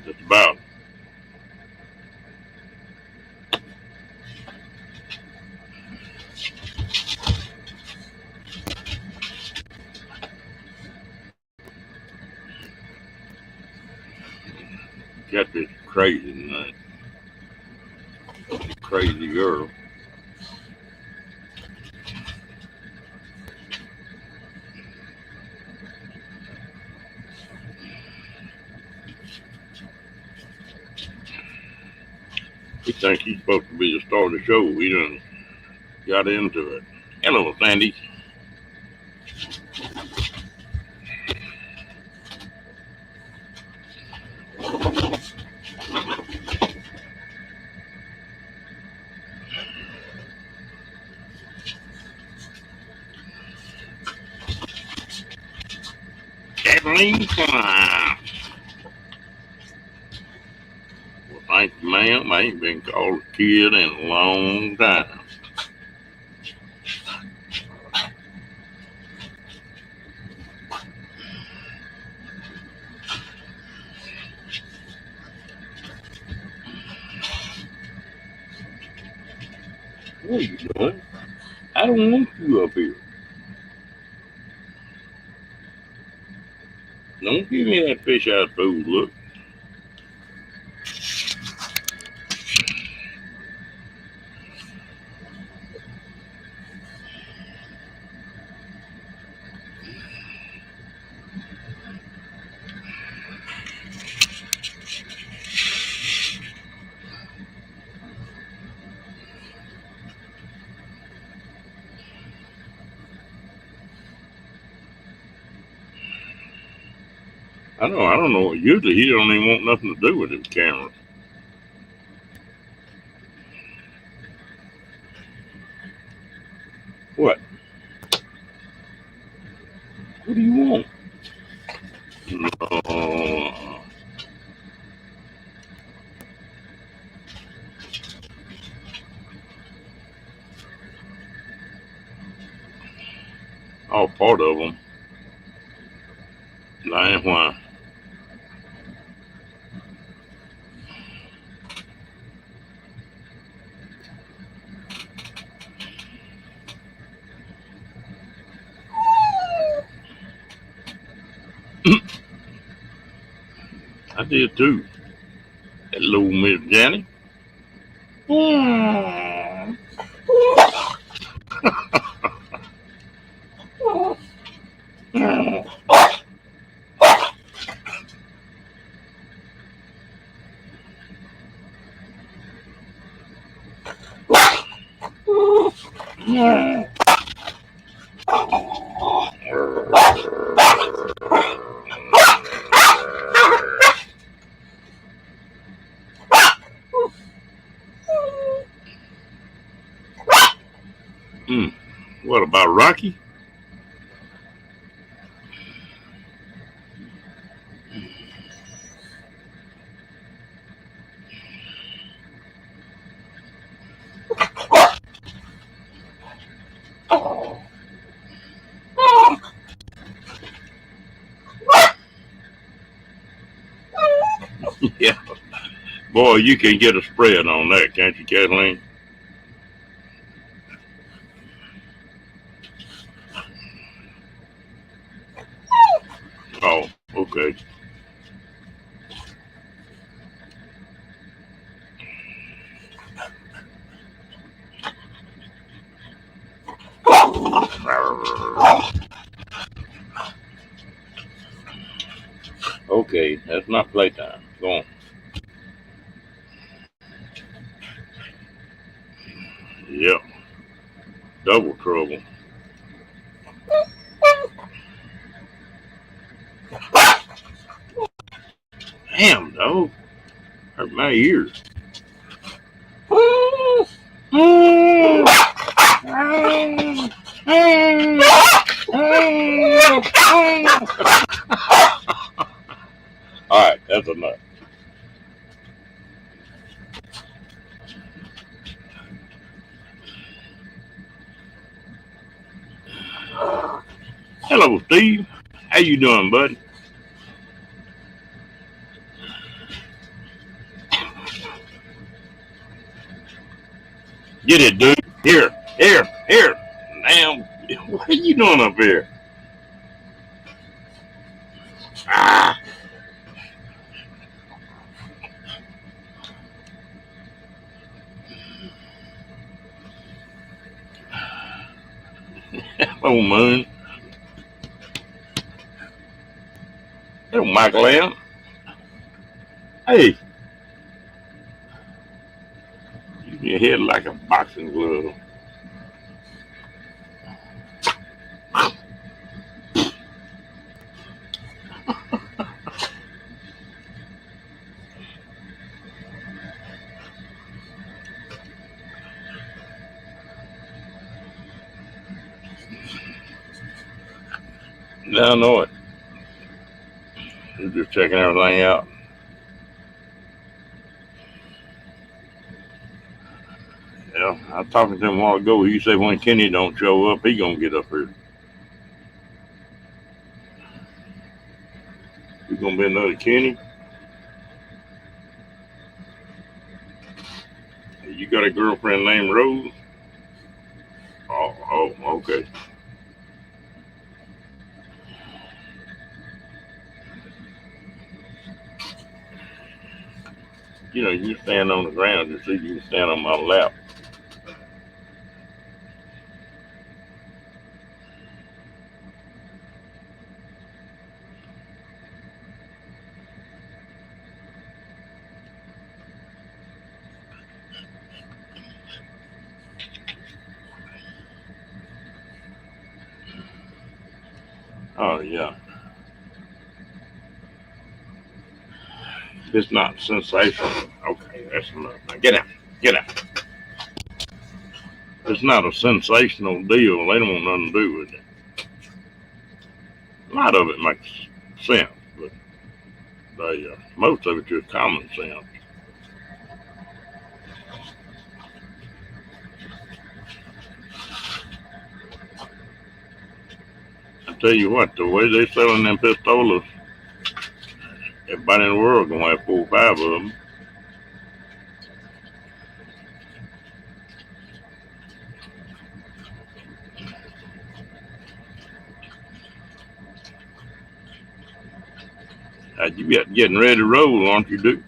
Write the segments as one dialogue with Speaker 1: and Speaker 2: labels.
Speaker 1: Just about. Got this crazy tonight. Crazy girl. He thinks he's supposed to be the star of the show. He done got into it. Hello, Sandy. Kathleen Klein. Well, thank you, ma'am. I ain't been called a kid in a long time. What are you doing? I don't want you up here. Don't give me that fish out food look. I don't know. Usually he don't even want nothing to do with his camera. What? What do you want? No. All part of them. Lying why? I did too. Hello, Miss Janet. What about Rocky? Yeah. Boy, you can get a spread on that, can't you, Kathleen? Oh, okay. Okay, that's not playtime. Go on. Yep. double trouble. Damn, dog. Hurt my ears. All right, that's enough. Hello, Steve. How you doing, bud? Get it, dude. Here. Damn, what are you doing up here? Ah, hello, Moon. Hello, Michael M. Hey, your head like a boxing glove. I know it. You're just checking everything out. Yeah, I was talking to him a while ago. He said when Kenny don't show up, he gonna get up here. We gonna be another Kenny. You got a girlfriend named Rose? Oh, okay. You know, you stand on the ground, just see you can stand on my lap. Oh yeah. It's not sensational. Okay, that's enough. Now get out. Get out. It's not a sensational deal. They don't want nothing to do with it. A lot of it makes sense, but most of it's just common sense. I tell you what, the way they selling them pistolas, everybody in the world gonna have 4 or 5 of them. You getting ready to roll, aren't you, Duke?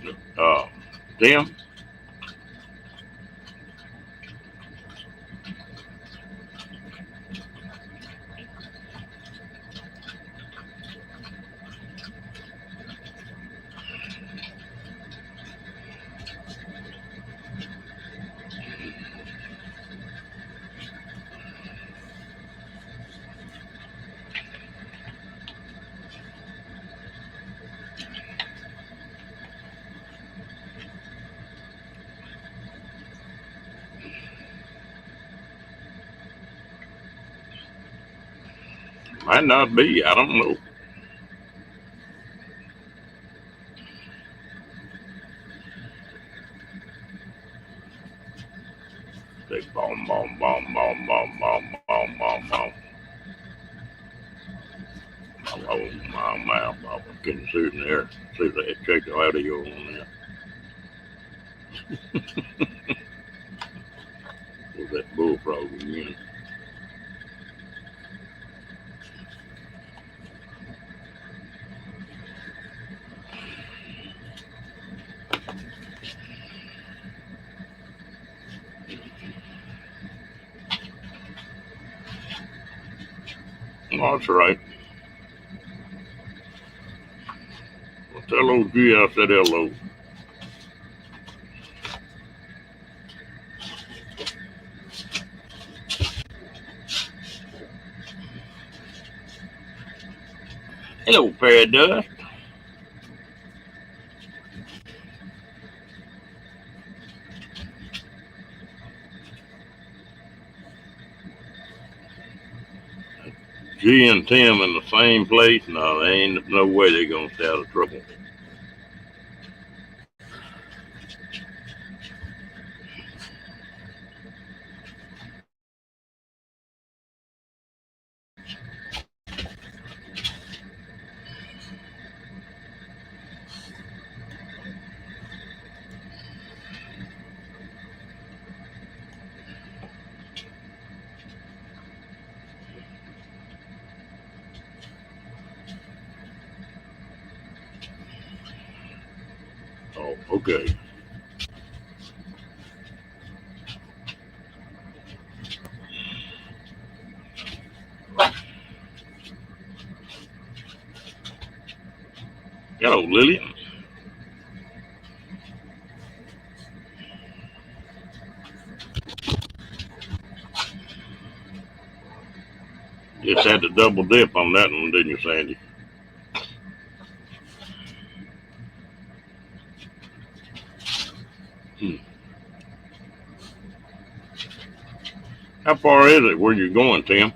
Speaker 1: Tim? Might not be. I don't know. They bomb, bomb, bomb, bomb, bomb, bomb, bomb, bomb, bomb. Oh, my mouth. I couldn't see it in there. See if they had checked the audio on there. Was that bullfrog again? Oh, that's right. Well, tell old G I said hello. Hello, Paradust. G and Tim in the same place? No, there ain't no way they're gonna stay out of trouble. Oh, okay. Hello, Lillian. Just had to double dip on that one, didn't you, Sandy? Hmm. How far is it where you're going, Tim?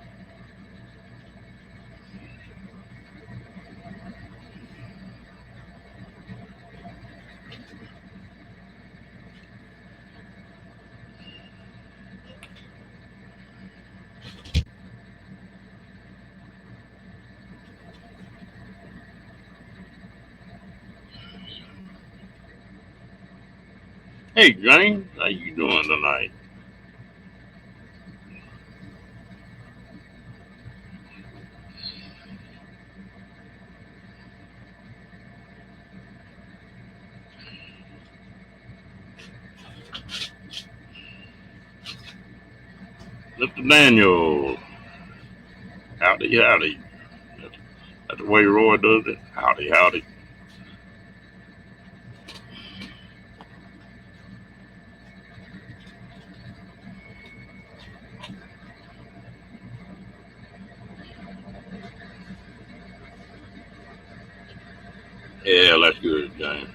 Speaker 1: Hey, James, how you doing tonight? Mr. Daniel, howdy, howdy. That's the way Roy does it. Howdy, howdy. Yeah, that's good, James.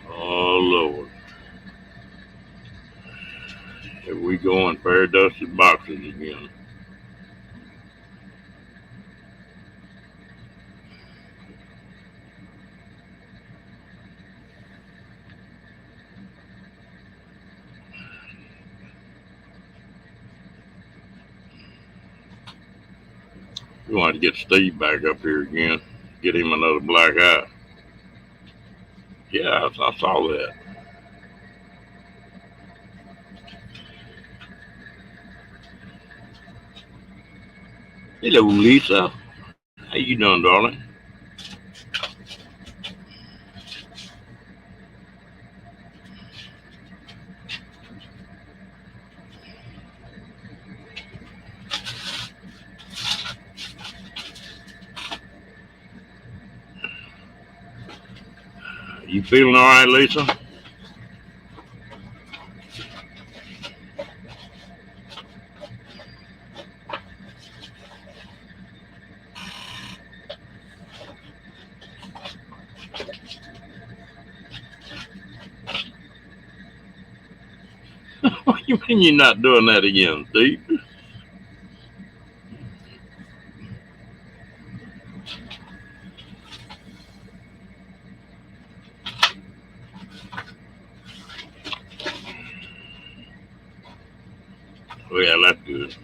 Speaker 1: Oh, Lord. Here we go in fair dusted boxes again. We want to get Steve back up here again. Get him another black eye. Yeah, I saw that. Hello, Lisa. How you doing, darling? You feeling all right, Lisa? What you mean you're not doing that again, Steve? Oh, yeah, that's good.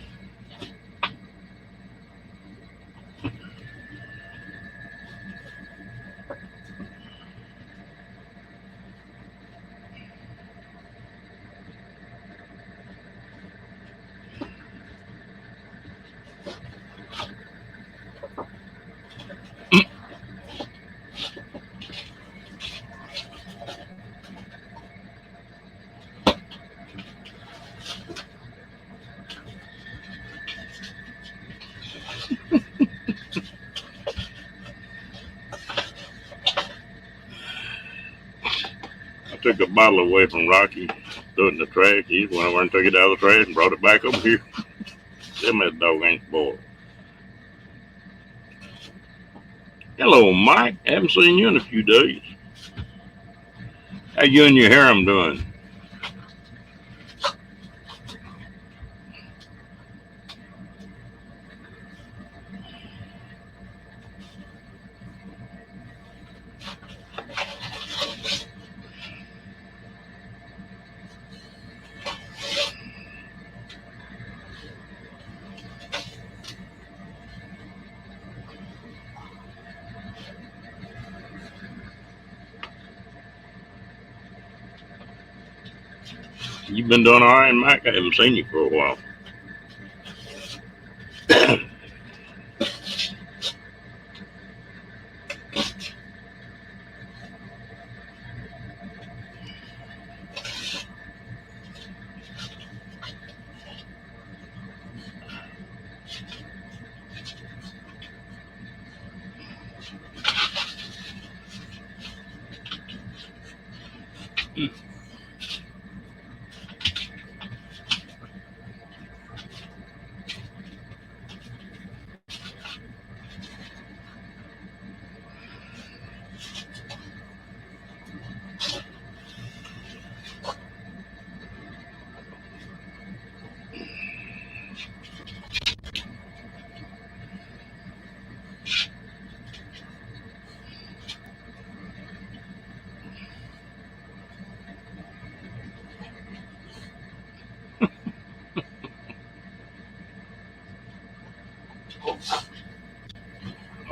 Speaker 1: took a bottle away from Rocky, threw it in the trash. He just went over and took it out of the trash and brought it back over here. Them that dog ain't spoiled. Hello, Mike. Haven't seen you in a few days. How you and your harem doing? You been doing all right, Mike? I haven't seen you for a while.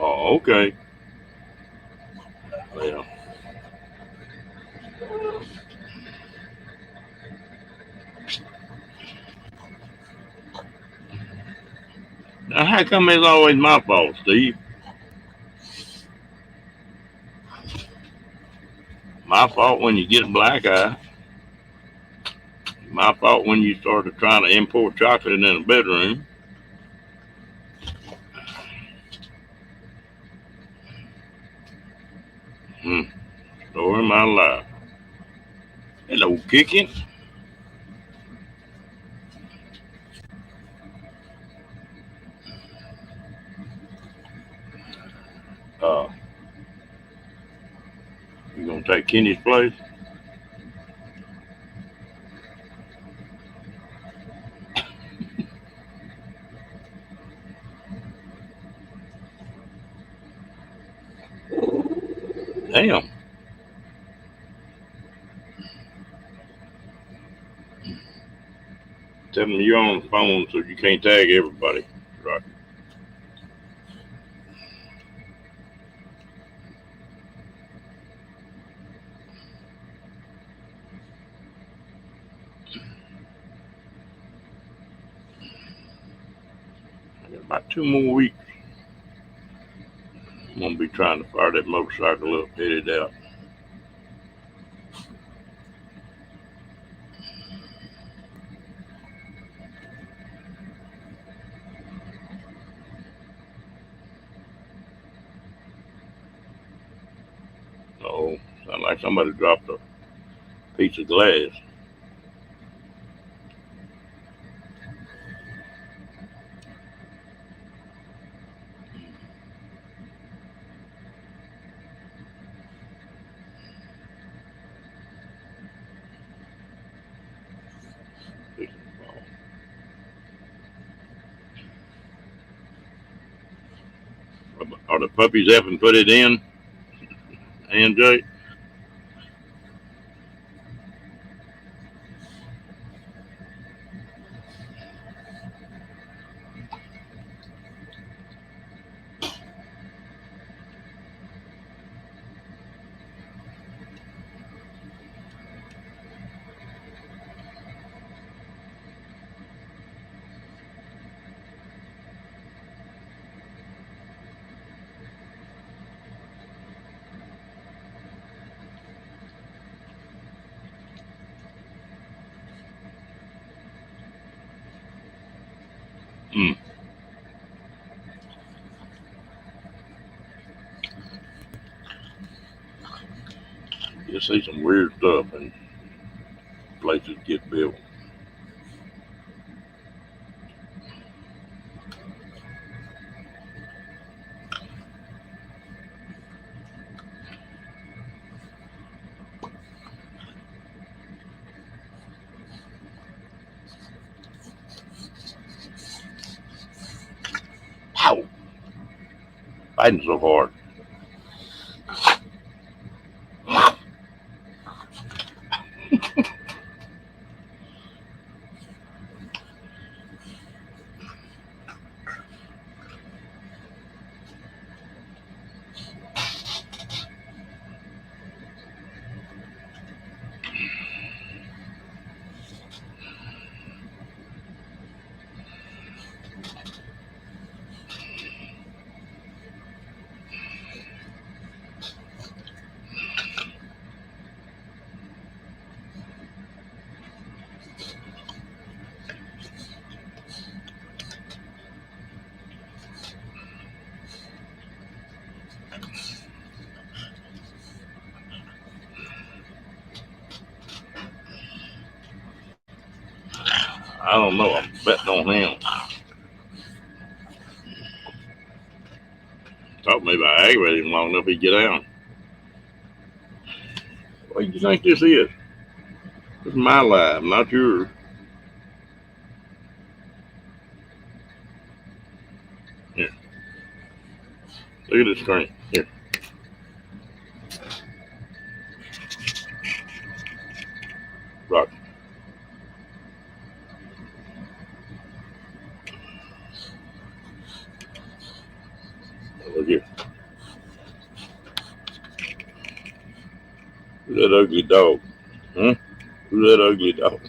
Speaker 1: Oh, okay. Well, now how come it's always my fault, Steve? My fault when you get a black eye. My fault when you started trying to import chocolate in a bedroom. Hmm. Story of my life. Hello, kicking. Uh, you gonna take Kenny's place? Damn. Tell them you're on the phone so you can't tag everybody. Right. I got about 2 more weeks. I'm gonna be trying to fire that motorcycle up, headed out. Oh, sound like somebody dropped a piece of glass. Are the puppies helping put it in, AJ? Hmm. You see some weird stuff and places get built. Ow! Fighting so hard. I don't know. I'm betting on him. Thought maybe I aggravated him long enough he'd get out. What do you think this is? This is my life, not yours. Here. Look at this screen. Here. Rock. Look here. Who's that ugly dog? Huh? Who's that ugly dog?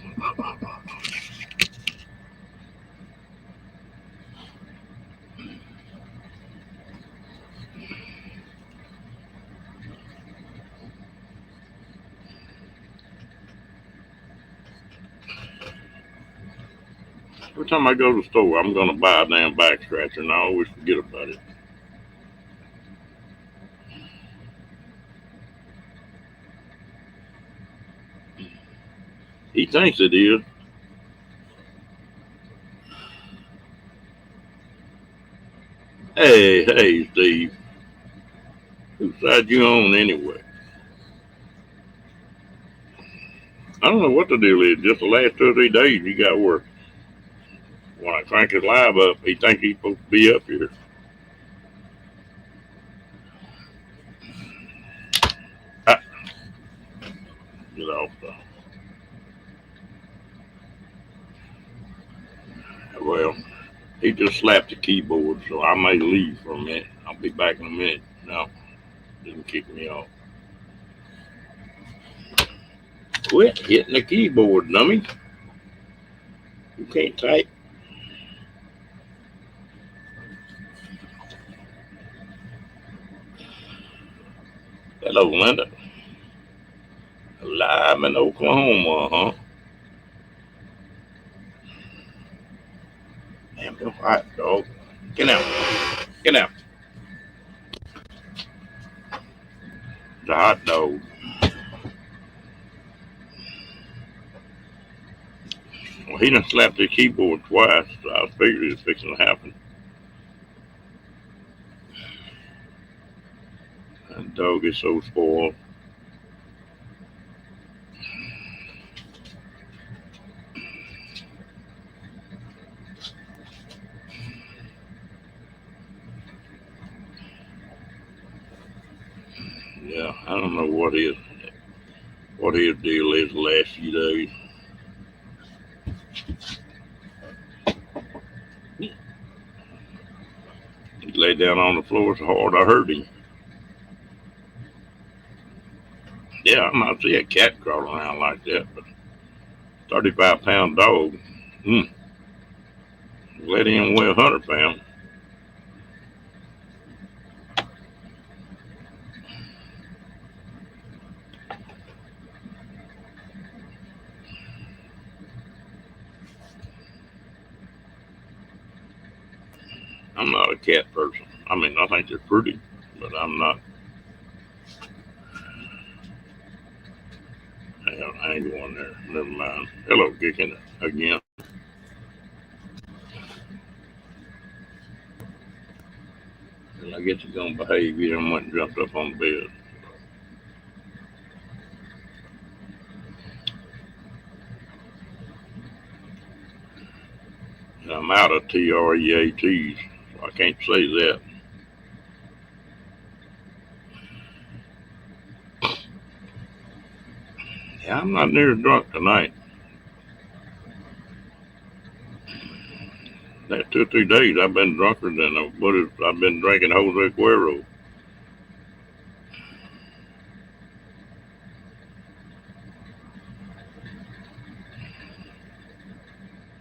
Speaker 1: Every time I go to the store, I'm going to buy a damn back scratcher, and I always forget about it. He thinks it is. Hey, Steve. Whose side you on anyway? I don't know what the deal is. Just the last 2 or 3 days he got work. When I crank his live up, he thinks he's supposed to be up here. Ah. Get off though. Well, he just slapped the keyboard, so I may leave for a minute. I'll be back in a minute. No, didn't kick me off. Quit hitting the keyboard, dummy. You can't type. Hello, Linda. Live in Oklahoma, huh? Damn, you're hot, dog. Get out. Get out. The hot dog. Well, he done slapped the keyboard twice, so I figured it was fixing to happen. That dog is so spoiled. Yeah, I don't know what his deal is the last few days. He laid down on the floor so hard I heard him. Yeah, I might see a cat crawling around like that, but 35-pound dog. Let him weigh 100 pounds. I'm not a cat person. I mean, I think they're pretty, but I'm not. Yeah, I ain't going there. Never mind. Hello, kicking again. Well, I guess you're gonna behave. You done went and jumped up on the bed. And I'm out of TREATs, so I can't say that. Yeah, I'm not near drunk tonight. That 2 or 3 days I've been drunker than I've been drinking Jose Cuervo.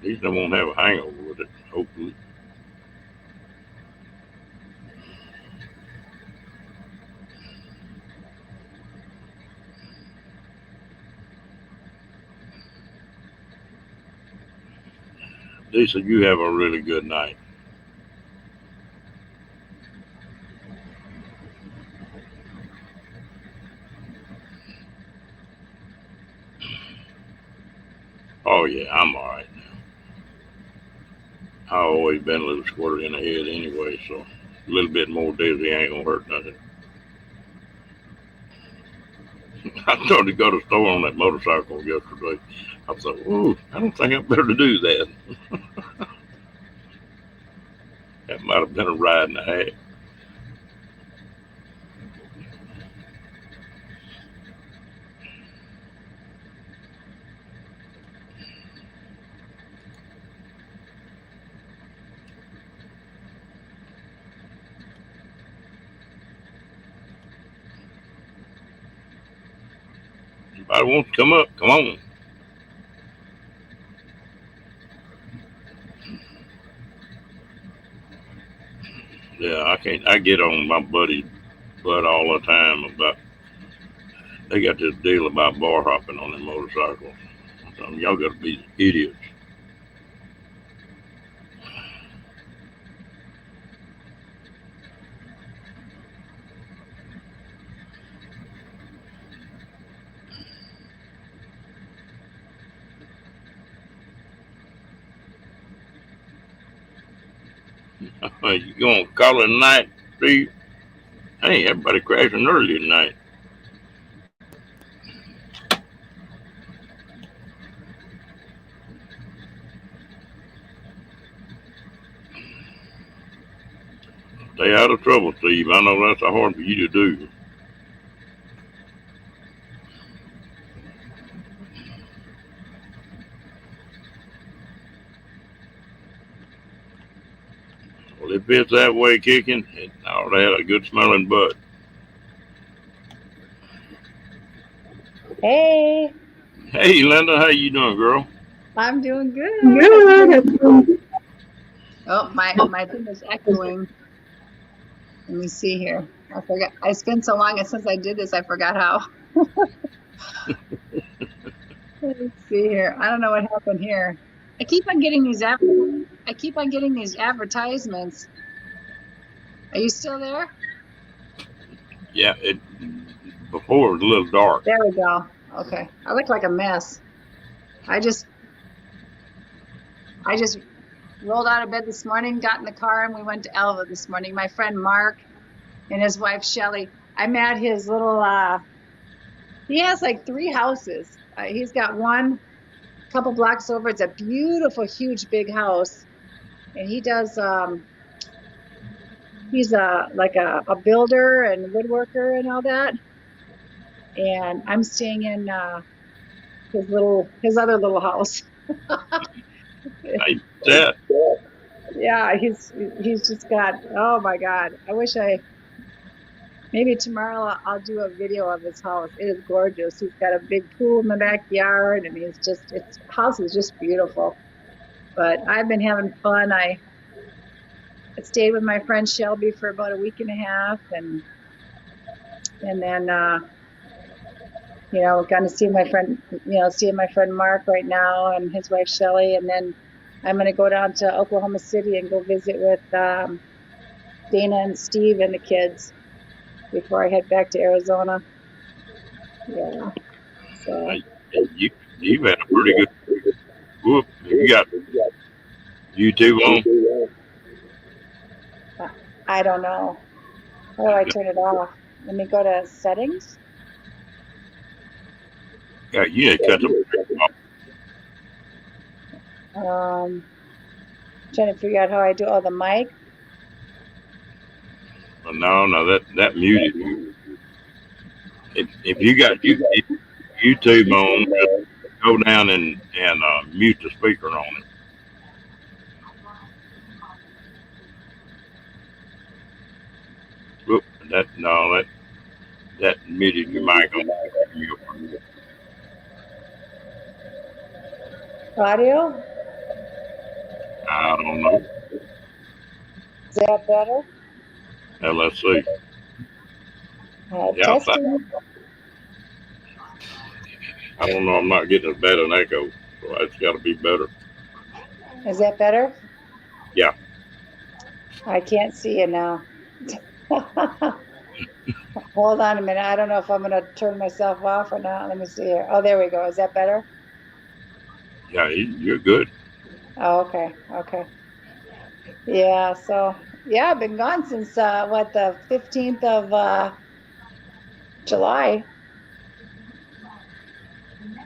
Speaker 1: At least I won't have a hangover with it, hopefully. Lisa, you have a really good night. Oh yeah, I'm all right now. I've always been a little squirty in the head anyway, so a little bit more dizzy ain't gonna hurt nothing. I started to go to the store on that motorcycle yesterday. I thought, ooh, I don't think I better do that. That might have been a ride and a half. Anybody wants to come up, come on. Yeah, I can't. I get on my buddy's butt all the time about they got this deal about bar hopping on their motorcycles. So y'all got to be idiots. You gonna call it a night, Steve? Hey, everybody crashing early tonight. Stay out of trouble, Steve. I know that's hard for you to do. Well, if it's that way kicking, it ought to have a good smelling butt.
Speaker 2: Hey,
Speaker 1: Hey, Linda, how you doing, girl?
Speaker 2: I'm doing good.
Speaker 3: Good.
Speaker 2: Oh, my thing is echoing. Let me see here. I forgot. I spent so long since I did this, I forgot how. Let's see here. I don't know what happened here. I keep on getting these advertisements. Are you still there?
Speaker 1: Yeah, it before it was a little dark.
Speaker 2: There we go. Okay. I look like a mess. I just rolled out of bed this morning, got in the car, and we went to Elva this morning. My friend Mark and his wife Shelly. I'm at his little he has like 3 houses. He's got one a couple blocks over. It's a beautiful, huge, big house. And he does he's like a builder and woodworker and all that. And I'm staying in his other little house.
Speaker 1: Hey, that
Speaker 2: Yeah, he's just got, oh my God. Maybe tomorrow I'll do a video of his house. It is gorgeous. He's got a big pool in the backyard, and his house is just beautiful. But I've been having fun. I stayed with my friend Shelby for about a week and a half, and then going to see my friend, seeing my friend Mark right now and his wife Shelly, and then I'm going to go down to Oklahoma City and go visit with Dana and Steve and the kids before I head back to Arizona. Yeah. So
Speaker 1: You you've had a pretty good whoop. You got YouTube on.
Speaker 2: I don't know. How do I turn it off? Let me go to settings.
Speaker 1: Yeah, you need to cut the.
Speaker 2: Trying to figure out how I do. Oh, the mic.
Speaker 1: No, that muted you. If you got YouTube on, just go down and mute the speaker on it. Whoop, that muted your mic on.
Speaker 2: Audio.
Speaker 1: I don't know.
Speaker 2: Is that better?
Speaker 1: Now let's see. Yeah,
Speaker 2: Testing.
Speaker 1: I don't know. I'm not getting as bad an echo, so it's got to be better.
Speaker 2: Is that better?
Speaker 1: Yeah.
Speaker 2: I can't see you now. Hold on a minute. I don't know if I'm going to turn myself off or not. Let me see here. Oh, there we go. Is that better?
Speaker 1: Yeah, you're good.
Speaker 2: Oh, okay. Okay. Yeah. So, yeah, I've been gone since the 15th of July.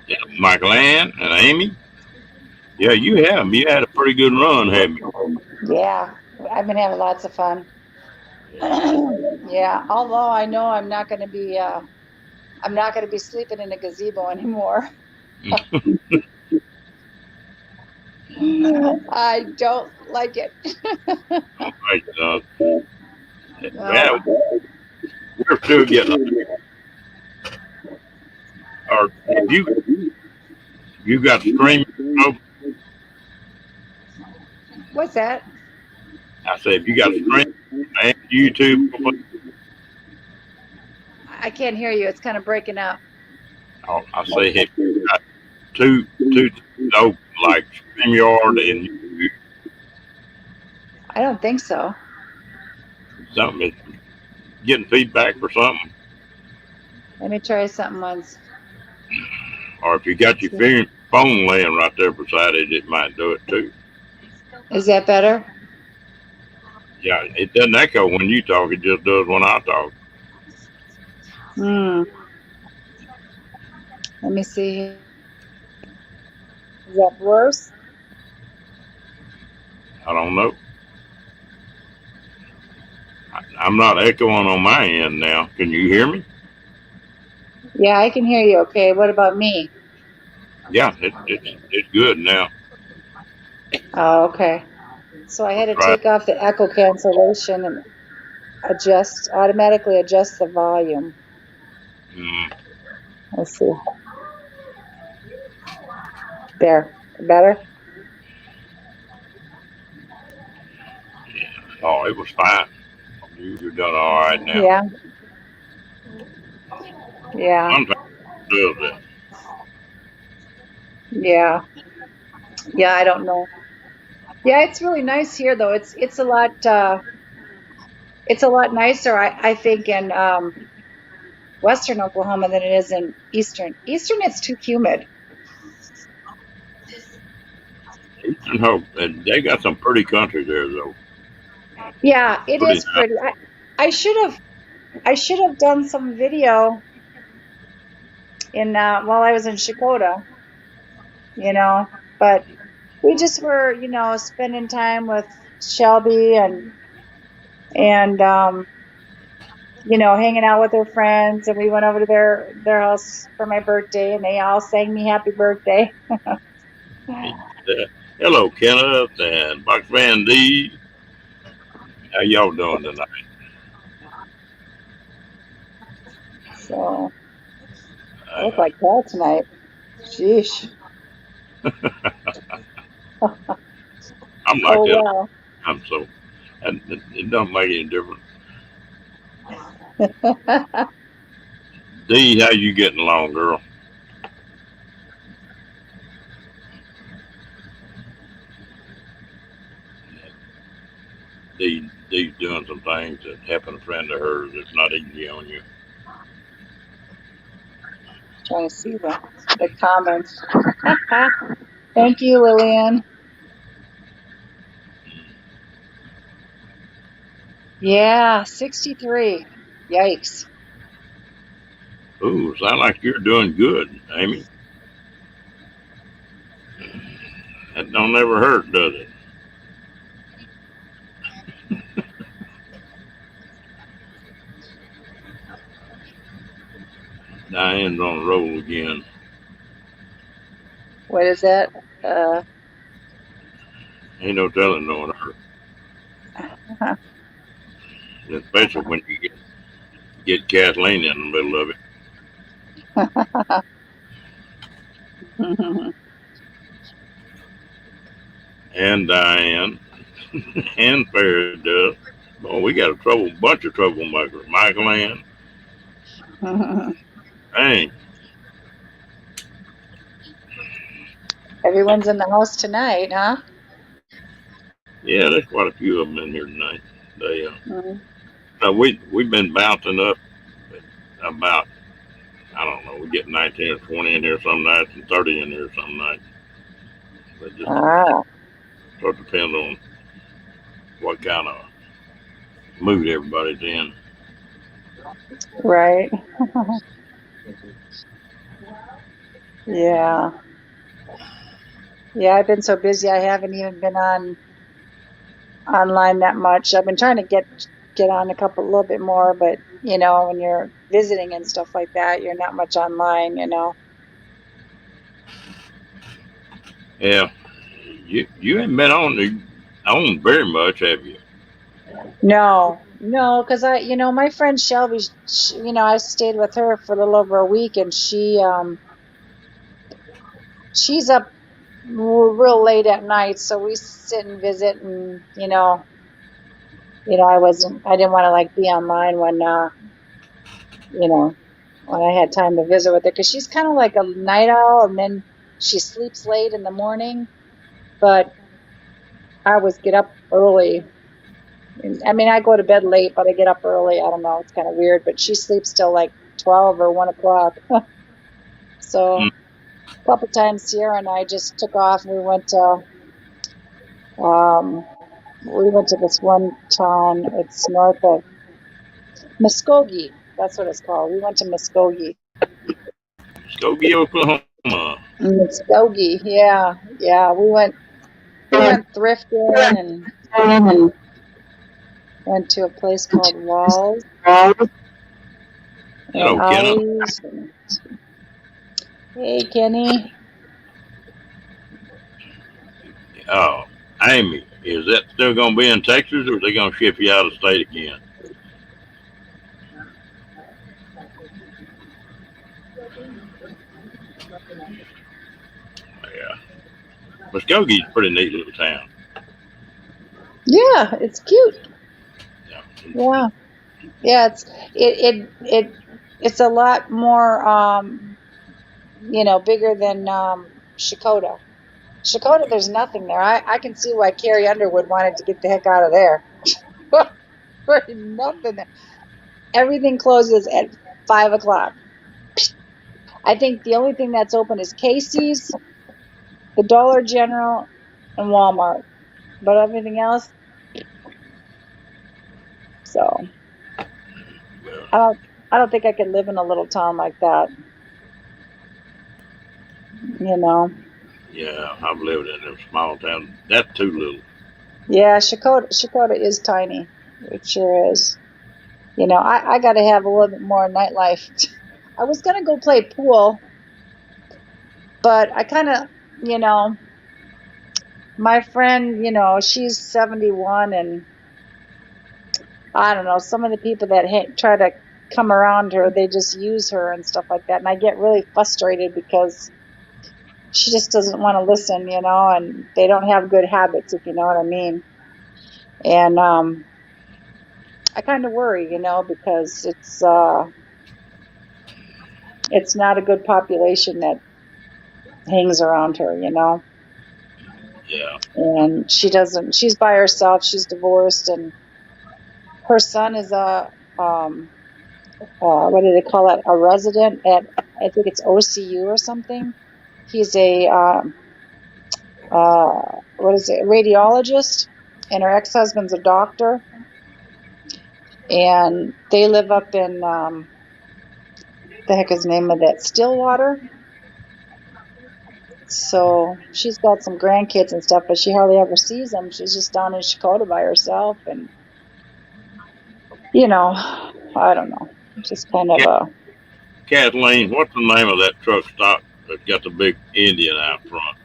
Speaker 1: Yeah, Michael Ann and Amy. Yeah, you have. You had a pretty good run, haven't you?
Speaker 2: Yeah, I've been having lots of fun. Yeah, although I know I'm not going to be sleeping in a gazebo anymore. I don't like it.
Speaker 1: Right. Yeah, we're still getting. Or if you got streaming open,
Speaker 2: What's that?
Speaker 1: I said if you got streaming and YouTube open,
Speaker 2: I can't hear you. It's kind of breaking up.
Speaker 1: I say if you got two open like StreamYard and YouTube,
Speaker 2: I don't think so.
Speaker 1: something is getting feedback for something.
Speaker 2: Let me try something once.
Speaker 1: Or if you got your phone laying right there beside it, it might do it too.
Speaker 2: Is that better?
Speaker 1: Yeah, it doesn't echo when you talk. It just does when I talk.
Speaker 2: Let me see. Is that worse?
Speaker 1: I don't know. I'm not echoing on my end now. Can you hear me?
Speaker 2: Yeah, I can hear you. Okay. What about me?
Speaker 1: Yeah, it's good now.
Speaker 2: Oh, okay. So I had to take off the echo cancellation and automatically adjust the volume. Let's see. There. Better?
Speaker 1: Yeah. Oh, it was fine. You're done all right now.
Speaker 2: Yeah. Yeah.
Speaker 1: Sometimes it does that.
Speaker 2: Yeah. Yeah, I don't know. Yeah, it's really nice here though. It's a lot nicer I think in western Oklahoma than it is in eastern. Eastern it's too humid.
Speaker 1: Eastern Hope, and they got some pretty country there though.
Speaker 2: Yeah, it
Speaker 1: Pretty
Speaker 2: is pretty. I should have done some video in while I was in Shakota, but we just were, spending time with Shelby and hanging out with her friends, and we went over to their house for my birthday, and they all sang me happy birthday.
Speaker 1: Hello, Kenneth and Bucks Van D. How y'all doing tonight?
Speaker 2: So I look like that tonight. Sheesh.
Speaker 1: I'm like that.
Speaker 2: Well.
Speaker 1: I'm so, and it don't make any difference. D, how you getting along, girl? D's doing some things that helping a friend of hers. It's not easy on you.
Speaker 2: Trying to see the comments. Thank you, Lillian. Yeah, 63. Yikes.
Speaker 1: Ooh, sound like you're doing good, Amy. That don't ever hurt, does it? Diane's on the roll again.
Speaker 2: What is that?
Speaker 1: Ain't no telling on her. Especially when you get Kathleen in the middle of it. And Diane. And Ferris does. Oh, we got a bunch of troublemakers. Michael Ann. Dang.
Speaker 2: Everyone's in the house tonight, huh?
Speaker 1: Yeah, there's quite a few of them in here tonight. We've been bouncing up about, I don't know, we get 19 or 20 in here some nights and 30 in here some nights. But just sort of depends on what kind of mood everybody's in.
Speaker 2: Right. Yeah. Yeah, I've been so busy I haven't even been online that much. I've been trying to get on a little bit more, but you know, when you're visiting and stuff like that, you're not much online, you know.
Speaker 1: Yeah. You haven't been on very much, have you?
Speaker 2: No, because my friend Shelby, I stayed with her for a little over a week, and she's up real late at night, so we sit and visit, and I didn't want to like be online when when I had time to visit with her, because she's kind of like a night owl, and then she sleeps late in the morning, but I always get up early. I mean, I go to bed late, but I get up early. I don't know. It's kind of weird, but she sleeps till like 12 or 1 o'clock. So a couple times Sierra and I just took off, and we went to this one town. It's north of Muskogee. That's what it's called. We went to Muskogee.
Speaker 1: Muskogee, Oklahoma.
Speaker 2: Muskogee, yeah. We went thrifting and went to a place called Walls.
Speaker 1: Hello, Kenny.
Speaker 2: Hey, Kenny.
Speaker 1: Oh, Amy, is that still going to be in Texas, or are they going to ship you out of state again? Yeah. Muskogee's a pretty neat little town.
Speaker 2: Yeah, it's cute. Yeah. It's a lot more bigger than Shakota. Shakota, there's nothing there. I can see why Carrie Underwood wanted to get the heck out of there. There's nothing there. Everything closes at 5 o'clock. I think the only thing that's open is Casey's, the Dollar General, and Walmart. But everything else, so I don't think I could live in a little town like that.
Speaker 1: Yeah, I've lived in a small town. That's too little.
Speaker 2: Yeah, Shakota is tiny. It sure is. I got to have a little bit more nightlife. I was going to go play pool, but I kind of, my friend, she's 71, and I don't know, some of the people that try to come around her, they just use her and stuff like that. And I get really frustrated because she just doesn't want to listen, and they don't have good habits, if you know what I mean. And I kind of worry, because it's not a good population that hangs around her,
Speaker 1: Yeah.
Speaker 2: And she's by herself, she's divorced, and her son is what do they call it? A resident at I think it's OCU or something. He's a radiologist, and her ex-husband's a doctor, and they live up in the heck is the name of that, Stillwater. So she's got some grandkids and stuff, but she hardly ever sees them. She's just down in Shakota by herself, and I don't know. It's just kind of a.
Speaker 1: Kathleen, what's the name of that truck stop that's got the big Indian out front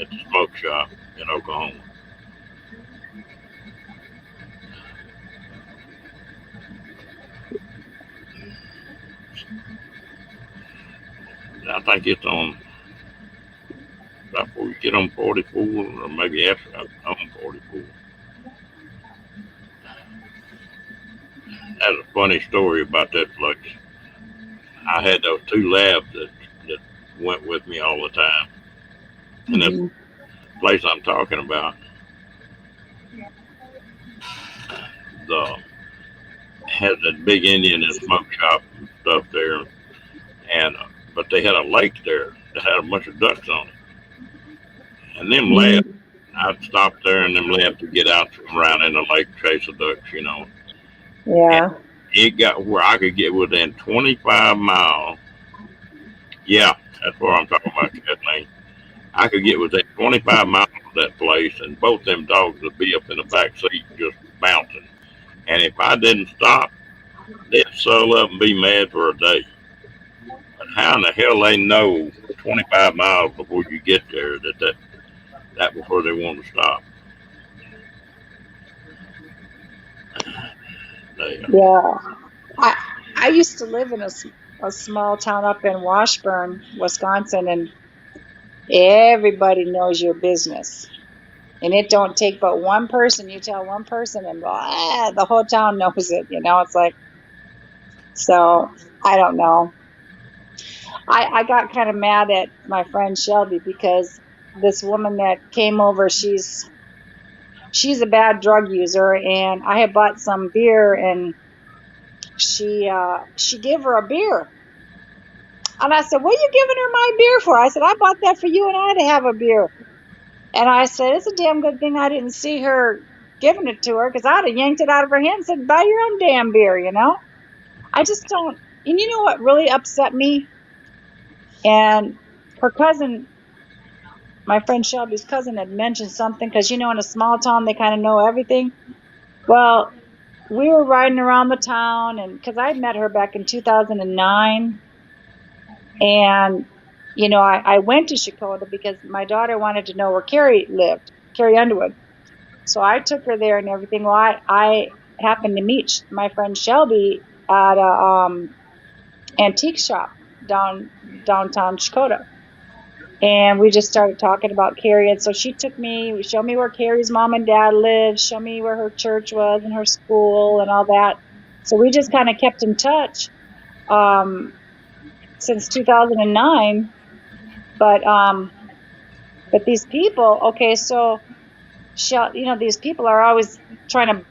Speaker 1: at the smoke shop in Oklahoma? I think it's on right before you get on 44, or maybe after on 44. That's a funny story about that place. I had those two labs that went with me all the time. And
Speaker 2: Mhm.
Speaker 1: the place I'm talking about, had that big Indian and smoke shop and stuff there, and but they had a lake there that had a bunch of ducks on it. And them labs, I'd stop there and them labs to get out around in the lake, chase the ducks,
Speaker 2: Yeah.
Speaker 1: And it got where I could get within 25 miles. Yeah, that's what I'm talking about, Kathleen. I could get within 25 miles of that place, and both them dogs would be up in the back seat just bouncing. And if I didn't stop, they'd settle up and be mad for a day. But how in the hell they know 25 miles before you get there that before they want to stop?
Speaker 2: Yeah. I used to live in a small town up in Washburn, Wisconsin, and everybody knows your business. And it don't take but one person. You tell one person, and the whole town knows it. It's like, so I don't know. I got kind of mad at my friend Shelby because this woman that came over, she's a bad drug user, and I had bought some beer, and she gave her a beer. And I said, "What are you giving her my beer for?" I said, "I bought that for you and I to have a beer." And I said, "It's a damn good thing I didn't see her giving it to her, because I'd have yanked it out of her hand and said, 'Buy your own damn beer,' I just don't. And you know what really upset me? And her cousin, my friend Shelby's cousin, had mentioned something, because in a small town they kind of know everything. Well, we were riding around the town, and because I met her back in 2009, and I went to Shakota because my daughter wanted to know where Carrie lived, Carrie Underwood. So I took her there and everything. Well, I happened to meet my friend Shelby at a antique shop downtown Shakota. And we just started talking about Carrie. And so she took me, showed me where Carrie's mom and dad lived, showed me where her church was and her school and all that. So we just kind of kept in touch since 2009. But these people, okay, so these people are always trying to,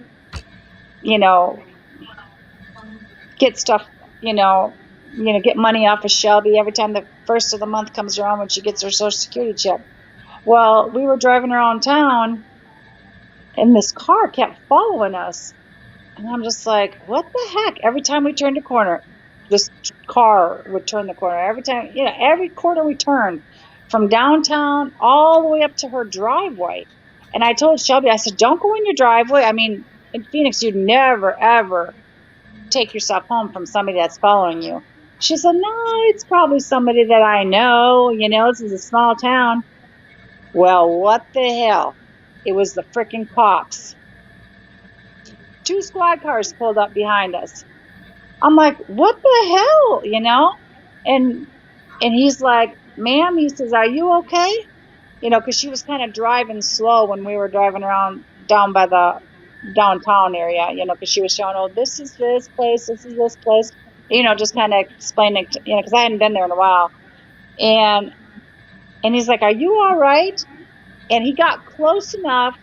Speaker 2: get stuff, get money off of Shelby every time the first of the month comes around when she gets her Social Security check. Well, we were driving around town, and this car kept following us. And I'm just like, what the heck? Every time we turned a corner, this car would turn the corner. Every time, every corner we turned, from downtown all the way up to her driveway. And I told Shelby, I said, don't go in your driveway. I mean, in Phoenix, you'd never, ever take yourself home from somebody that's following you. She said, no, it's probably somebody that I know. This is a small town. Well, what the hell? It was the freaking cops. 2 squad cars pulled up behind us. I'm like, what the hell, And he's like, ma'am, he says, are you okay? Because she was kind of driving slow when we were driving around down by the downtown area, because she was showing, oh, this is this place, this is this place, just kind of explaining, because I hadn't been there in a while. And he's like, are you all right? And he got close enough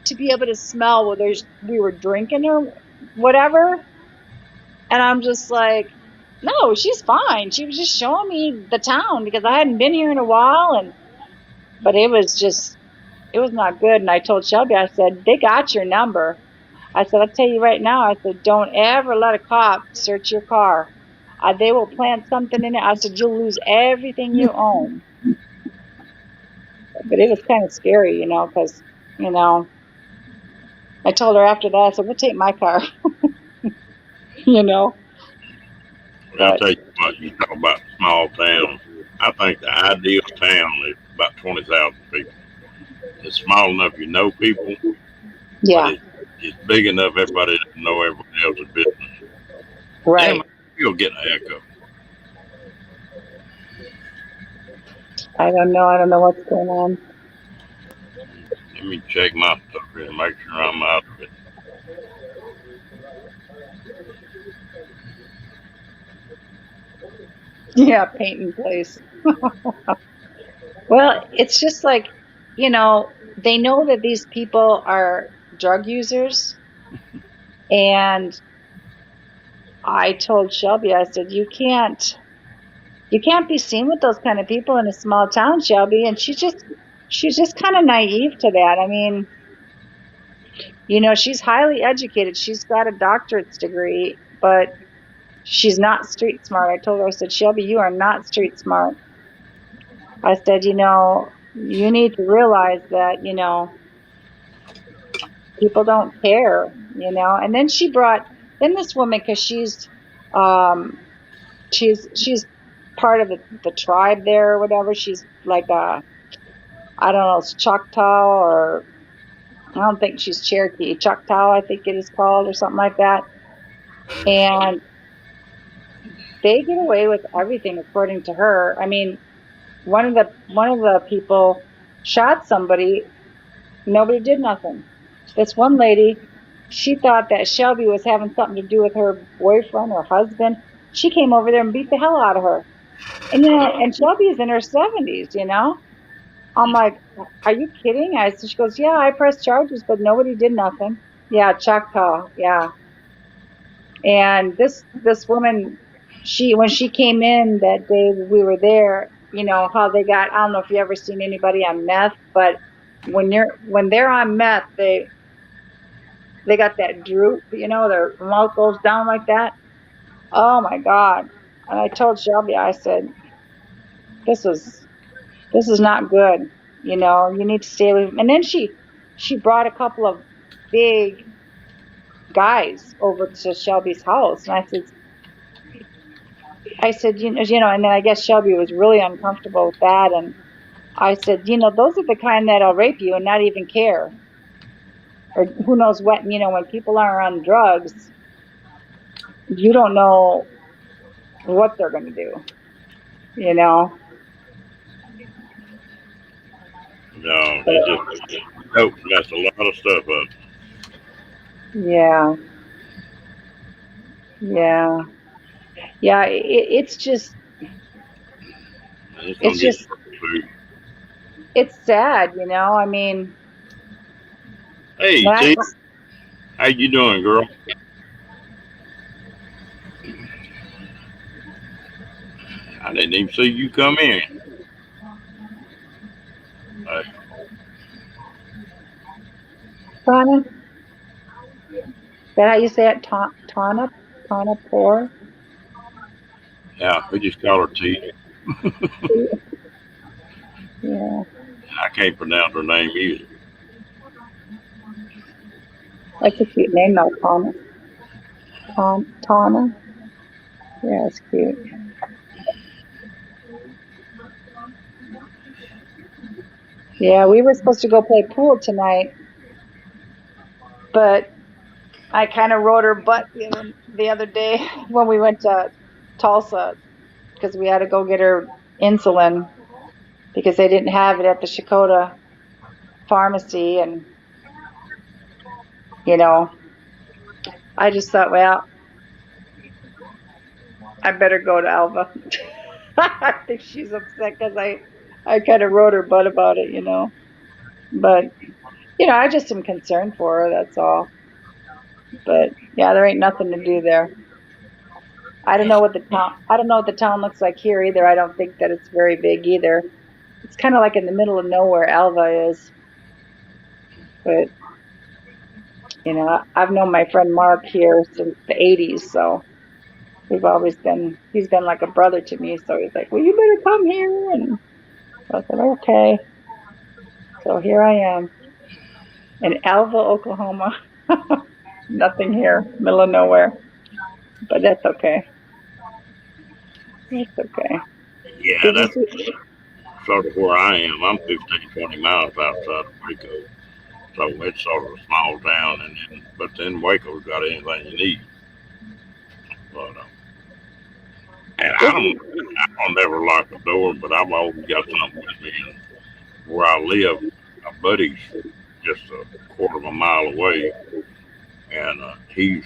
Speaker 2: to be able to smell whether we were drinking or whatever. And I'm just like, No, she's fine. She was just showing me the town because I hadn't been here in a while, and but it was not good. And I told Shelby, I said, they got your number. I said, I'll tell you right now, I said, don't ever let a cop search your car. They will plant something in it. I said, you'll lose everything you own. But it was kind of scary, because, you know, I told her after that, I said, we'll take my car, you know,
Speaker 1: I'll
Speaker 2: but
Speaker 1: tell you what, you talk about small towns. I think the ideal town is about 20,000 people. It's small enough you know people, but
Speaker 2: yeah,
Speaker 1: it's big enough everybody doesn't know everybody else's business. Damn,
Speaker 2: right.
Speaker 1: you'll get a echo.
Speaker 2: I don't know. I don't know what's going on.
Speaker 1: Let me check my stuff here and make sure I'm out of it.
Speaker 2: Yeah, painting place. Well, it's just like, they know that these people are drug users. And I told Shelby, I said, you can't be seen with those kind of people in a small town, Shelby. And she's just kind of naive to that. I mean, she's highly educated. She's got a doctorate's degree, but she's not street smart. I told her, I said, Shelby, you are not street smart. I said, you need to realize that, people don't care, And then then this woman, because um, she's part of the tribe there or whatever. She's like I don't know, it's Choctaw, or I don't think she's Cherokee. Choctaw, I think it is called, or something like that. And they get away with everything according to her. I mean, one of the people shot somebody. Nobody did nothing. This one lady, she thought that Shelby was having something to do with her boyfriend or husband. She came over there and beat the hell out of her. And and Shelby's in her 70s. I'm like, are you kidding? She goes, yeah, I pressed charges, but nobody did nothing. Yeah, Choctaw, yeah. And this woman, when she came in that day we were there, how they got. I don't know if you ever seen anybody on meth, but when they're on meth, they got that droop, their mouth goes down like that. Oh my God. And I told Shelby, I said, this is not good. You need to stay away. And then she brought a couple of big guys over to Shelby's house. And I said, and then I guess Shelby was really uncomfortable with that. And I said, those are the kind that'll rape you and not even care. Or who knows what, when people are on drugs, you don't know what they're going to do,
Speaker 1: No, they just dope mess a lot of stuff up.
Speaker 2: Yeah. Yeah. Yeah. It's just,
Speaker 1: And it's gonna
Speaker 2: it's
Speaker 1: get
Speaker 2: just,
Speaker 1: food.
Speaker 2: it's sad, I mean,
Speaker 1: Hey,
Speaker 2: when
Speaker 1: T, how you doing, girl? I didn't even see you come in. Uh,
Speaker 2: Tana, is that how you say it? Tana Poor?
Speaker 1: yeah, we just call her T.
Speaker 2: Yeah.
Speaker 1: I can't pronounce her name either.
Speaker 2: That's a cute name though, Tana. Tana. Yeah, it's cute. Yeah, we were supposed to go play pool tonight, but I kind of rode her butt the other day when we went to Tulsa because we had to go get her insulin because they didn't have it at the Shakota pharmacy. And, I just thought, well, I better go to Alva. I think she's upset because I kind of rode her butt about it. But, I just am concerned for her, that's all. But, yeah, there ain't nothing to do there. I don't know what the town. I don't know what the town looks like here either. I don't think that it's very big either. It's kind of like in the middle of nowhere, Alva is. But I've known my friend Mark here since the '80s, so we've always been. He's been like a brother to me. So he's like, "Well, you better come here," and I said, "Okay." So here I am in Alva, Oklahoma. Nothing here, middle of nowhere, but that's okay. It's okay.
Speaker 1: Yeah,
Speaker 2: Did you
Speaker 1: that's
Speaker 2: see?
Speaker 1: sort of where I am. I'm 15, 20 miles outside of Waco. So it's sort of a small town, but then Waco's got anything you need. But and
Speaker 2: Isn't
Speaker 1: I don't never lock the door, but I've always got something with me. And where I live, my buddy's just a quarter of a mile away, and he's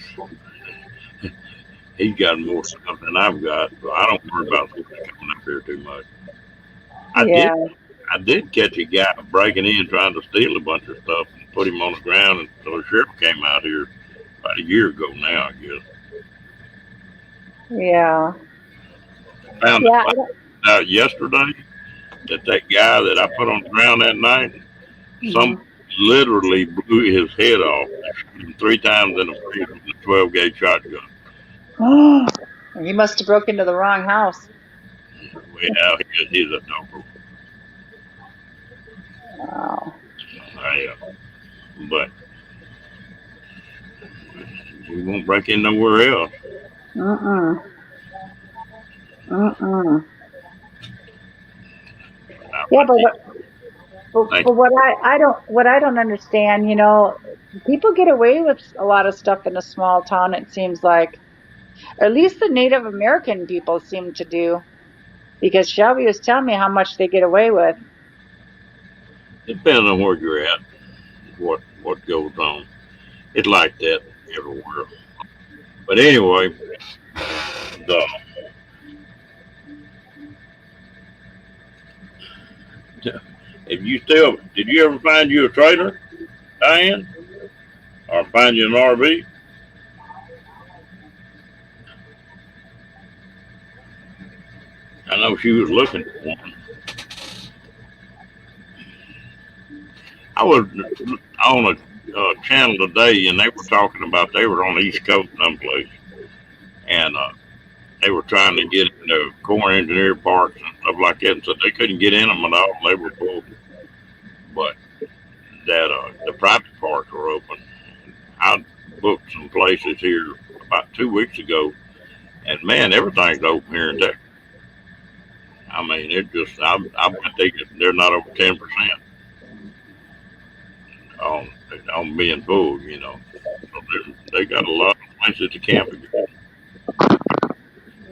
Speaker 1: got more stuff than I've got, so I don't worry about somebody coming up here too much. I did
Speaker 2: yeah,
Speaker 1: I did catch a guy breaking in trying to steal a bunch of stuff and put him on the ground, and so the sheriff came out here about a year ago now, I guess.
Speaker 2: yeah,
Speaker 1: Found
Speaker 2: yeah.
Speaker 1: out yesterday that guy that I put on the ground that night, some
Speaker 2: Mhm.
Speaker 1: literally blew his head off and shot him 3 times in the face with a 12 gauge shotgun.
Speaker 2: He must have broke into the wrong house.
Speaker 1: Well, he's a doper.
Speaker 2: Wow.
Speaker 1: But he won't break in nowhere else.
Speaker 2: Mm-mm. Mm-mm. Yeah,
Speaker 1: I
Speaker 2: but
Speaker 1: think,
Speaker 2: what I don't understand, people get away with a lot of stuff in a small town. It seems like, at least the Native American people seem to do, because Shelby was telling me how much they get away with.
Speaker 1: depending on where you're at, what goes on. It's like that everywhere. But anyway, the, if you still did you ever find you a trailer, Diane, or find you an RV? I know she was looking for one. I was on a channel today, and they were talking about they were on the East Coast someplace, and they were trying to get into core engineer parks and stuff like that, and so they couldn't get in them at all. They were full, but that the private parks were open. I booked some places here about 2 weeks ago, and man, everything's open here in Texas. I mean, it just I bet they're not over 10% on being full. So they got a lot of places to camp again.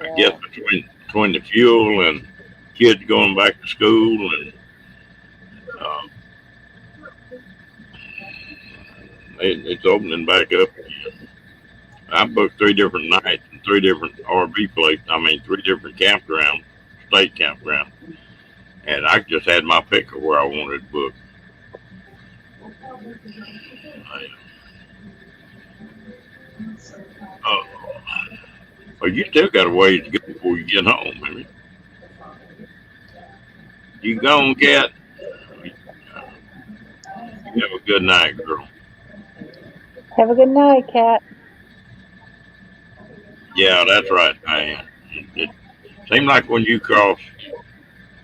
Speaker 1: I guess
Speaker 2: Yeah.
Speaker 1: between the fuel and kids going back to school and um, it's opening back up again. I booked 3 different nights and 3 different RV places. I mean, 3 different campgrounds, state campgrounds, and I just had my pick of where I wanted to book. I, uh, well, you still got a ways to go before you get home. I mean, you gone, cat? You have a good night, girl.
Speaker 2: Have a good night, Kat.
Speaker 1: Yeah, that's right, Diane. It seemed like when you cross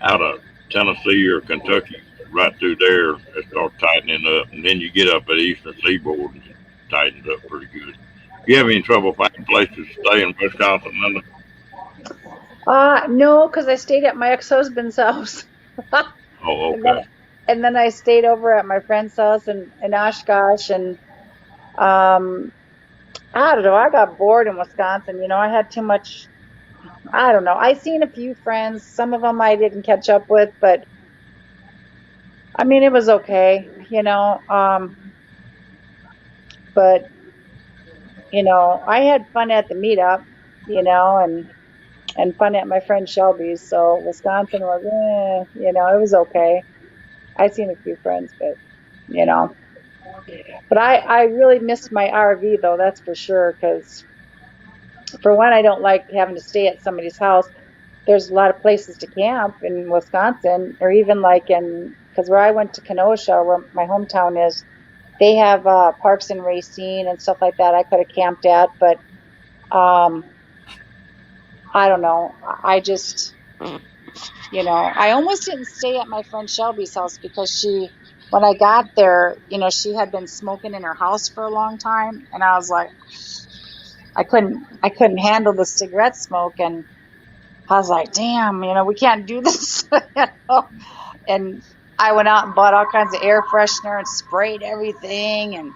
Speaker 1: out of Tennessee or Kentucky, right through there, it starts tightening up, and then you get up at Eastern Seaboard and it tightens up pretty good. You have any trouble finding places to stay in Wisconsin, Linda?
Speaker 2: No, because I stayed at my ex-husband's house.
Speaker 1: Oh,
Speaker 2: And then,
Speaker 1: okay.
Speaker 2: and then I stayed over at my friend's house in Oshkosh, and um, I don't know. I got bored in Wisconsin. I had too much. I don't know. I seen a few friends. Some of them I didn't catch up with, but I mean, it was okay. But I had fun at the meetup. And fun at my friend Shelby's. So Wisconsin was, it was okay. I seen a few friends, but you know. But I really missed my RV though, that's for sure, because For one, I don't like having to stay at somebody's house. There's a lot of places to camp in Wisconsin, or even like in, because where I went to Kenosha, where my hometown is, they have parks and Racine and stuff like that I could have camped at, but um, I don't know. I just, I almost didn't stay at my friend Shelby's house because when I got there, she had been smoking in her house for a long time, and I was like, I couldn't handle the cigarette smoke, and I was like, damn, we can't do this, And I went out and bought all kinds of air freshener and sprayed everything, and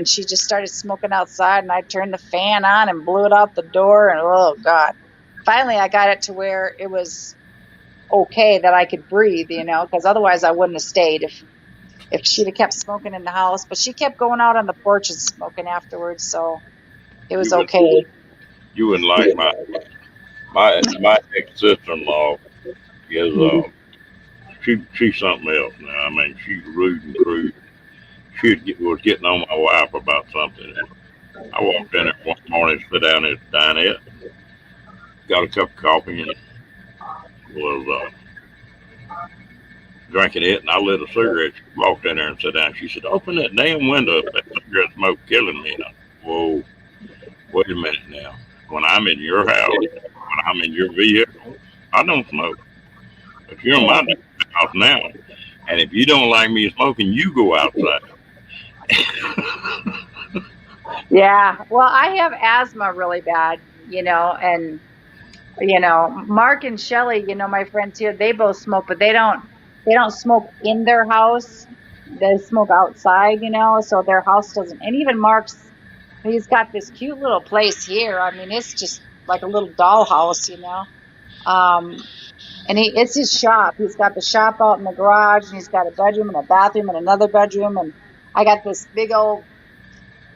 Speaker 2: she just started smoking outside, and I turned the fan on and blew it out the door, and oh God. Finally, I got it to where it was okay that I could breathe, because otherwise I wouldn't have stayed if she'd have kept smoking in the house. But she kept going out on the porch and smoking afterwards, so it was
Speaker 1: You would
Speaker 2: okay.
Speaker 1: you wouldn't like my ex sister in law is
Speaker 2: Mhm.
Speaker 1: she's something else now. I mean, she's rude and crude. Was getting on my wife about something. I walked in there one morning, sit down at the dinette, got a cup of coffee, and was drinking it, and I lit a cigarette. She walked in there and sat down. She said, "Open that damn window. That cigarette smoke killing me." And I, whoa, wait a minute now. When I'm in your house, when I'm in your vehicle, I don't smoke. But you're in my house now, and if you don't like me smoking, you go outside.
Speaker 2: Yeah. Well, I have asthma really bad, and Mark and Shelly, my friends here, they both smoke, but they don't smoke in their house. They smoke outside, so their house doesn't. And even Mark's, he's got this cute little place here. I mean, it's just like a little dollhouse, Um, and it's his shop. He's got the shop out in the garage, and he's got a bedroom and a bathroom and another bedroom. And I got this big old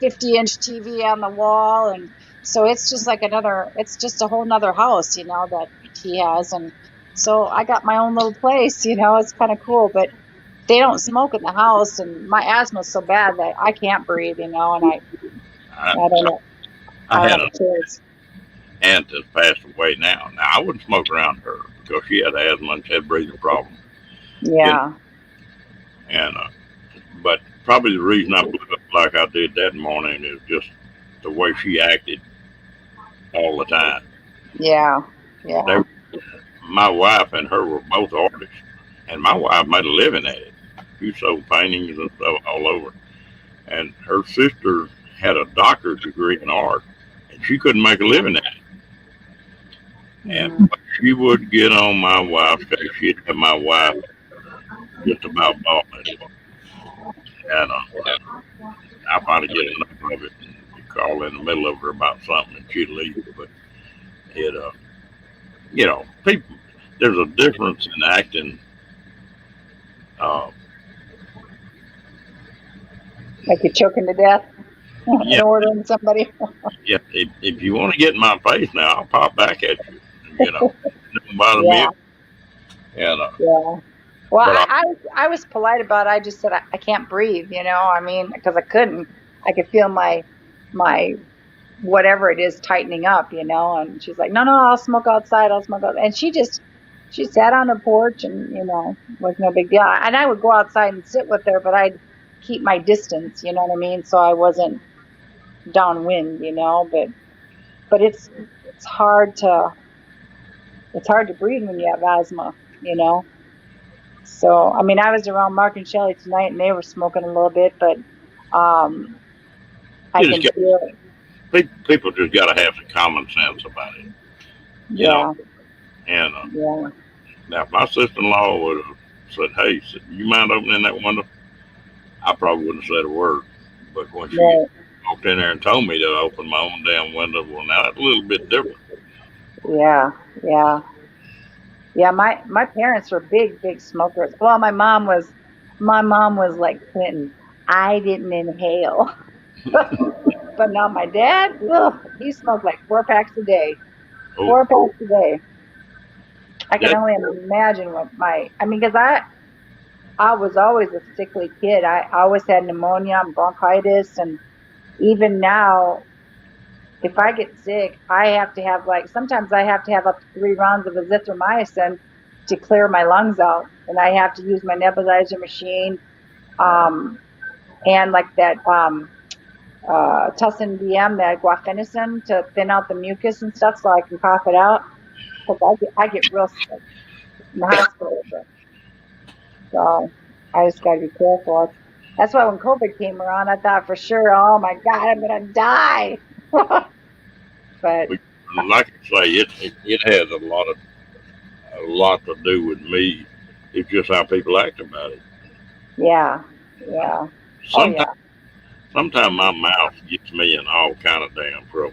Speaker 2: 50-inch TV on the wall, and so it's just like it's just a whole nother house, that he has. And so I got my own little place, it's kind of cool, but they don't smoke in the house, and my asthma's so bad that I can't breathe, and
Speaker 1: I,
Speaker 2: I don't know,
Speaker 1: I
Speaker 2: I don't
Speaker 1: had
Speaker 2: have
Speaker 1: an
Speaker 2: a choice.
Speaker 1: aunt that's passed away now. Now I wouldn't smoke around her because she had asthma and she had breathing problems. You know,
Speaker 2: Yeah.
Speaker 1: and but probably the reason I blew up like I did that morning is just the way she acted all the time.
Speaker 2: Yeah.
Speaker 1: They,
Speaker 2: Yeah.
Speaker 1: my wife and her were both artists, and my wife made a living at it. She sold paintings and stuff all over. And her sister had a doctorate degree in art, and she couldn't make a living at it.
Speaker 2: Mhm.
Speaker 1: And she would get on my wife's case. She'd have my wife just about bought it. And I finally get enough of it and call in the middle of her about something, and she'd leave. But it, people, there's a difference in acting. Uh,
Speaker 2: Like you're choking to death and
Speaker 1: yeah,
Speaker 2: ordering somebody.
Speaker 1: yeah. If you want to get in my face now, I'll pop back at you. It don't bother me.
Speaker 2: Yeah.
Speaker 1: And
Speaker 2: Yeah. Well,
Speaker 1: but
Speaker 2: I was polite about it. I just said I can't breathe, I mean, because I couldn't. I could feel my whatever it is tightening up, and she's like, no, no, I'll smoke outside. I'll smoke outside. And she sat on the porch, and, was no big deal. And I would go outside and sit with her, but I'd keep my distance, you know what I mean? So I wasn't downwind, but it's hard to breathe when you have asthma, you know? So, I mean, I was around Mark and Shelley tonight, and they were smoking a little bit, but um, I
Speaker 1: you just
Speaker 2: can
Speaker 1: got
Speaker 2: feel it.
Speaker 1: people just got to have some common sense about it. You know.
Speaker 2: Yeah,
Speaker 1: And
Speaker 2: yeah,
Speaker 1: now, if my sister-in-law would have said, "Hey, you mind opening that window?" I probably wouldn't have said a word. But when she
Speaker 2: right,
Speaker 1: walked in there and told me to open my own damn window, well, now that's a little bit different.
Speaker 2: yeah, yeah, yeah. My parents were big, big smokers. Well, my mom was like Clinton. I didn't inhale, but now my dad, ugh, he smoked like 4 packs a day.
Speaker 1: Oh,
Speaker 2: 4 packs a day. I can
Speaker 1: that
Speaker 2: only imagine I mean, because I was always a sickly kid. I always had pneumonia and bronchitis, and even now, if I get sick, I have to have like sometimes I have to have up to 3 rounds of azithromycin to clear my lungs out, and I have to use my nebulizer machine, um, and like that Tussin DM, that guaifenesin to thin out the mucus and stuff so I can cough it out. Because I get real sick in the hospital with it. So I just got to be careful. That's why when COVID came around, I thought for sure, oh my God, I'm going to die. But
Speaker 1: Like I say, it has a lot to do with me. It's just how people act about it.
Speaker 2: yeah, yeah. Oh yeah.
Speaker 1: Sometimes my mouth gets me in all kind of damn trouble.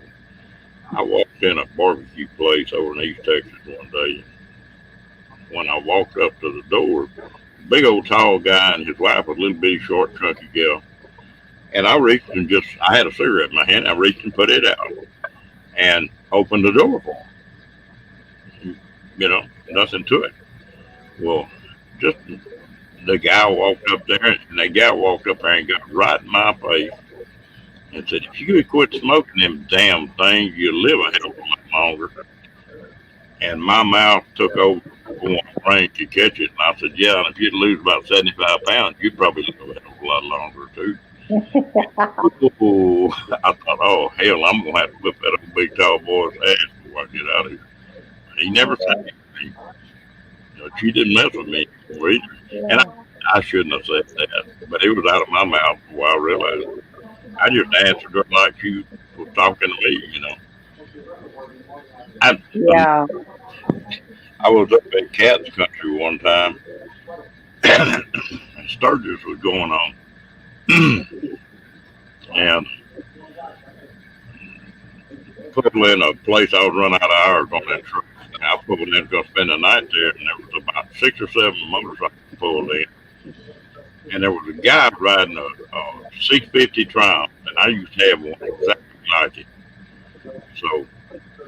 Speaker 1: I walked in a barbecue place over in East Texas one day. When I walked up to the door, big old tall guy and his wife was a little bitty short, chunky gal. And I reached and I had a cigarette in my hand. I reached and put it out and opened the door for him. You know, nothing to it. Well, just the guy walked up there, and the guy walked up there and got right in my face and said, "If you could quit smoking them damn things, you'll live a hell of a lot longer." And my mouth took over going brain to catch it. And I said, "Yeah, and if you'd lose about 75 pounds, you'd probably live a hell of a lot longer, too." Ooh, I thought, oh, hell, I'm going to have to whip that old big tall boy's ass before I get out of here. He never said anything. You know, she didn't mess with me anymore either. And I shouldn't have said that, but it was out of my mouth before I realized it. I just answered her like she was talking to me, you know. I,
Speaker 2: Yeah.
Speaker 1: I was up at Cat's Country one time, and Sturgis was going on. And pulled in a place I was running out of hours on that truck. I pulled in going to spend the night there, and there was about 6 or 7 motorcycles pulled in. And there was a guy riding a 650 Triumph, and I used to have one exactly like it. So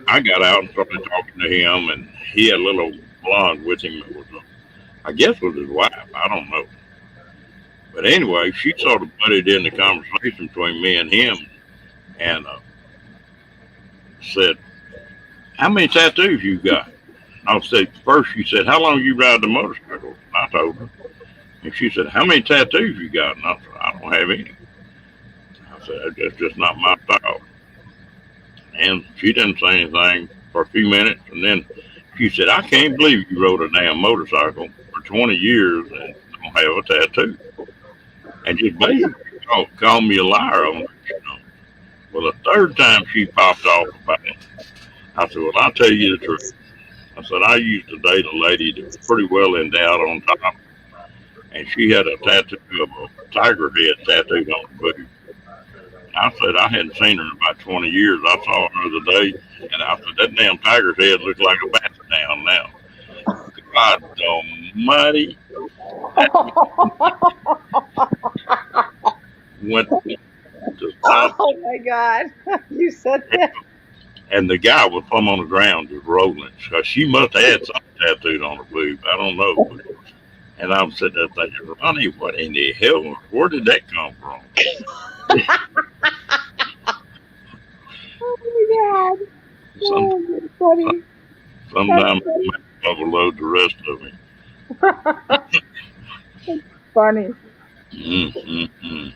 Speaker 1: I got out and started talking to him, and he had a little blonde with him that was, I guess, was his wife. I don't know. But anyway, she sort of butted in the conversation between me and him, and said, "How many tattoos you got?" I said, first she said, "How long you ride the motorcycle?" And I told her. And she said, "How many tattoos you got?" And I said, "I don't have any." I said, "That's just not my style." And she didn't say anything for a few minutes. And then she said, "I can't believe you rode a damn motorcycle for 20 years and don't have a tattoo." And just basically called me a liar on it, you know. Well, the third time she popped off about it, I said, "Well, I'll tell you the truth." I said, "I used to date a lady that was pretty well endowed on top, and she had a tattoo of a tiger head tattooed on her booty." I said, "I hadn't seen her in about 20 years. I saw her the other day, and I said, that damn tiger's head looks like a bat down now." God almighty. Went to stop.
Speaker 2: Oh my God. You said that.
Speaker 1: And the guy was plumb on the ground just rolling. So she must have had something tattooed on her boob. I don't know. And I'm sitting there thinking, Ronnie, what in the hell? Where did that come from?
Speaker 2: Oh my God. Oh, that's funny.
Speaker 1: Sometimes I overload the rest of me.
Speaker 2: Funny.
Speaker 1: Mm-hmm.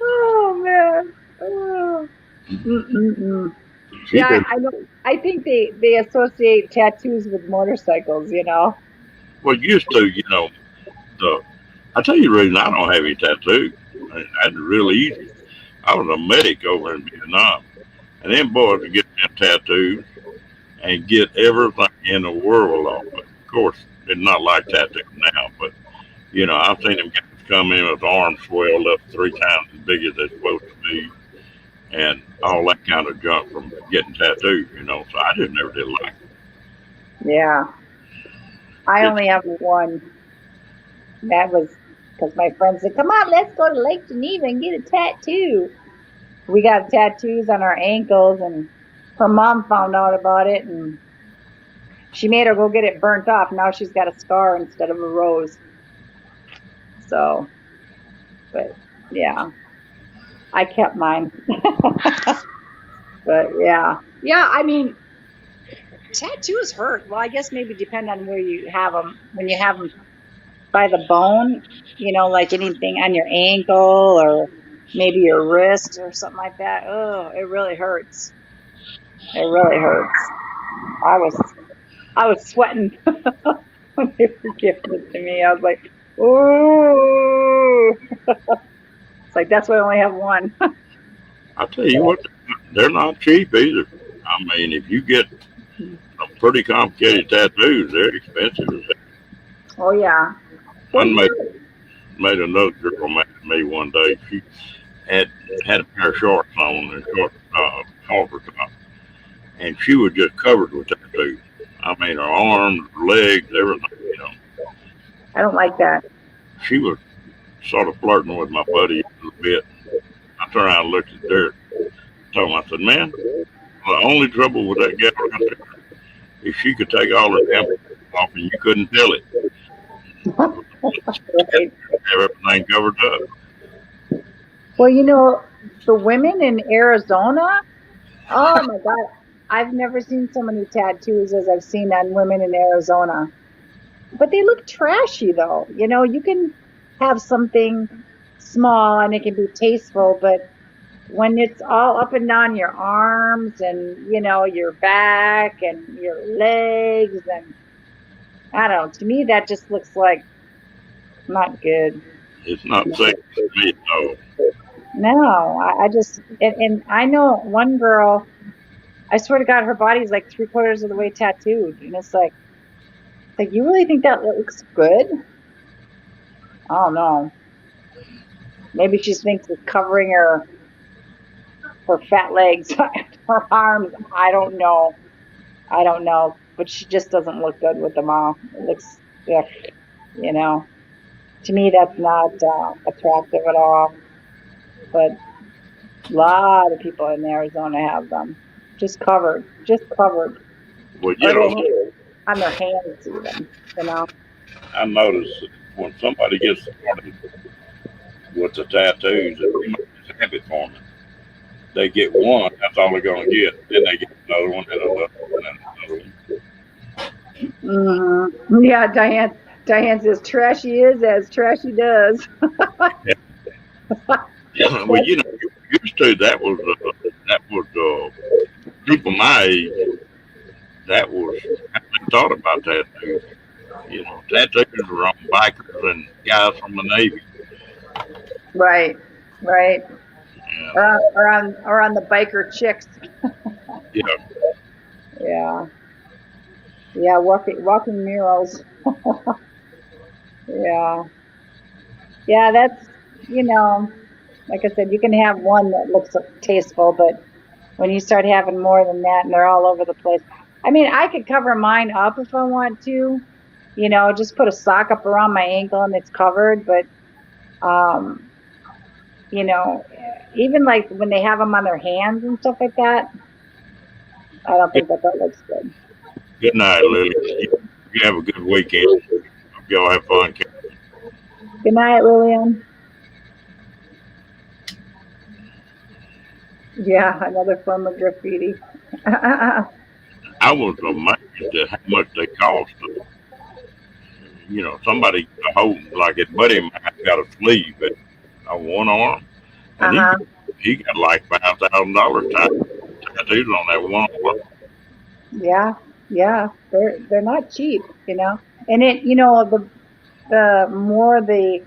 Speaker 2: Oh man. Oh. Mm-mm-mm. Yeah, I know. I think they associate tattoos with motorcycles, you know.
Speaker 1: Well, used to, you know, I tell you the reason I don't have any tattoos. That's really easy. I was a medic over in Vietnam, and them boys would get them tattoos and get everything in the world off. But of course, it's not like tattoos now. But you know, I've seen them guys come in with arms swelled up 3 times as big as they're supposed to be, and all that kind of junk from getting tattoos. You know, so I just never did like it.
Speaker 2: Yeah. I only have one. That was because my friend said, "Come on, let's go to Lake Geneva and get a tattoo." We got tattoos on our ankles, and her mom found out about it, and she made her go get it burnt off. Now she's got a scar instead of a rose. So, but yeah, I kept mine. But yeah. I mean, tattoos hurt. Well, I guess maybe depend on where you have them. When you have them by the bone, like anything on your ankle or maybe your wrist or something like that. Oh, it really hurts. It really hurts. I was I was sweating when they were gifting it to me. I was like, ooh. It's like that's why I only have one.
Speaker 1: I tell you what, they're not cheap either. I mean, if you get some pretty complicated tattoos, they're expensive as heck.
Speaker 2: Oh yeah. Well,
Speaker 1: One made another girl mad at me one day. She had had a pair of shorts on and short halter top, and she was just covered with tattoos. I mean, her arms, her legs, everything.
Speaker 2: I don't like that.
Speaker 1: She was sort of flirting with my buddy a little bit. I turned around and looked at her, told him, I said, man, the only trouble with that gal right there is she could take all her temples off and you couldn't tell it.
Speaker 2: Right.
Speaker 1: Have everything covered up.
Speaker 2: Well, the women in Arizona, oh my God, I've never seen so many tattoos as I've seen on women in Arizona. But they look trashy though. You can have something small and it can be tasteful, but when it's all up and down your arms and, your back and your legs and I don't know, to me that just looks like not good.
Speaker 1: It's not safe for me at all.
Speaker 2: No, I just, and I know one girl, I swear to God, her body's like 3/4 of the way tattooed. And it's like, you really think that looks good? I don't know. Maybe she thinks it's covering her fat legs, her arms. I don't know. I don't know. But she just doesn't look good with them all. It looks, you know. To me, that's not attractive at all. But a lot of people in Arizona have them. Just covered.
Speaker 1: Well,
Speaker 2: Or on their hands even.
Speaker 1: I notice that when somebody gets started with the tattoos, it's a habit forming. They get one, that's all they're going to get. Then they get another one, and another one, and another one.
Speaker 2: Yeah, Diane says trashy is as trashy does.
Speaker 1: Yeah. Well, used to that was people my age. That was how they thought about tattoos. Tattoos were on bikers and guys from the Navy.
Speaker 2: Right.
Speaker 1: Yeah.
Speaker 2: Or on the biker chicks.
Speaker 1: Yeah.
Speaker 2: Yeah, walking murals. Yeah. Yeah, that's, like I said, you can have one that looks tasteful, but when you start having more than that and they're all over the place. I mean, I could cover mine up if I want to, just put a sock up around my ankle and it's covered, but, even like when they have them on their hands and stuff like that, I don't think that looks good.
Speaker 1: Good night, Lily. You have a good weekend. Hope y'all have fun.
Speaker 2: Good night, Lillian. Yeah, another form of graffiti.
Speaker 1: I was amazed at how much they cost. Somebody hold like his buddy of mine got a sleeve on one arm, and he got like $5,000 tattoos on that one arm.
Speaker 2: Yeah, they're not cheap, and it, the more the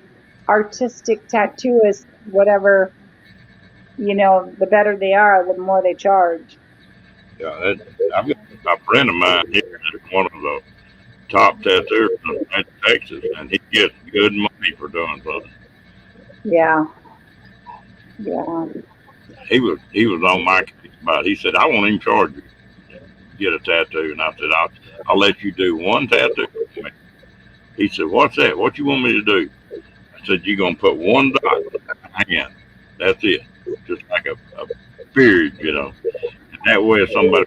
Speaker 2: artistic tattoo is, whatever, the better they are, the more they charge.
Speaker 1: Yeah, I've got a friend of mine here that's one of the top tattooers in Texas, and he gets good money for doing something.
Speaker 2: Yeah.
Speaker 1: He was on my case about it. He said, I won't even charge you to get a tattoo. And I said, I'll let you do one tattoo for me. He said, what's that? What you want me to do? I said, you're going to put one dot on my hand. That's it. Just like a period, And that way, if somebody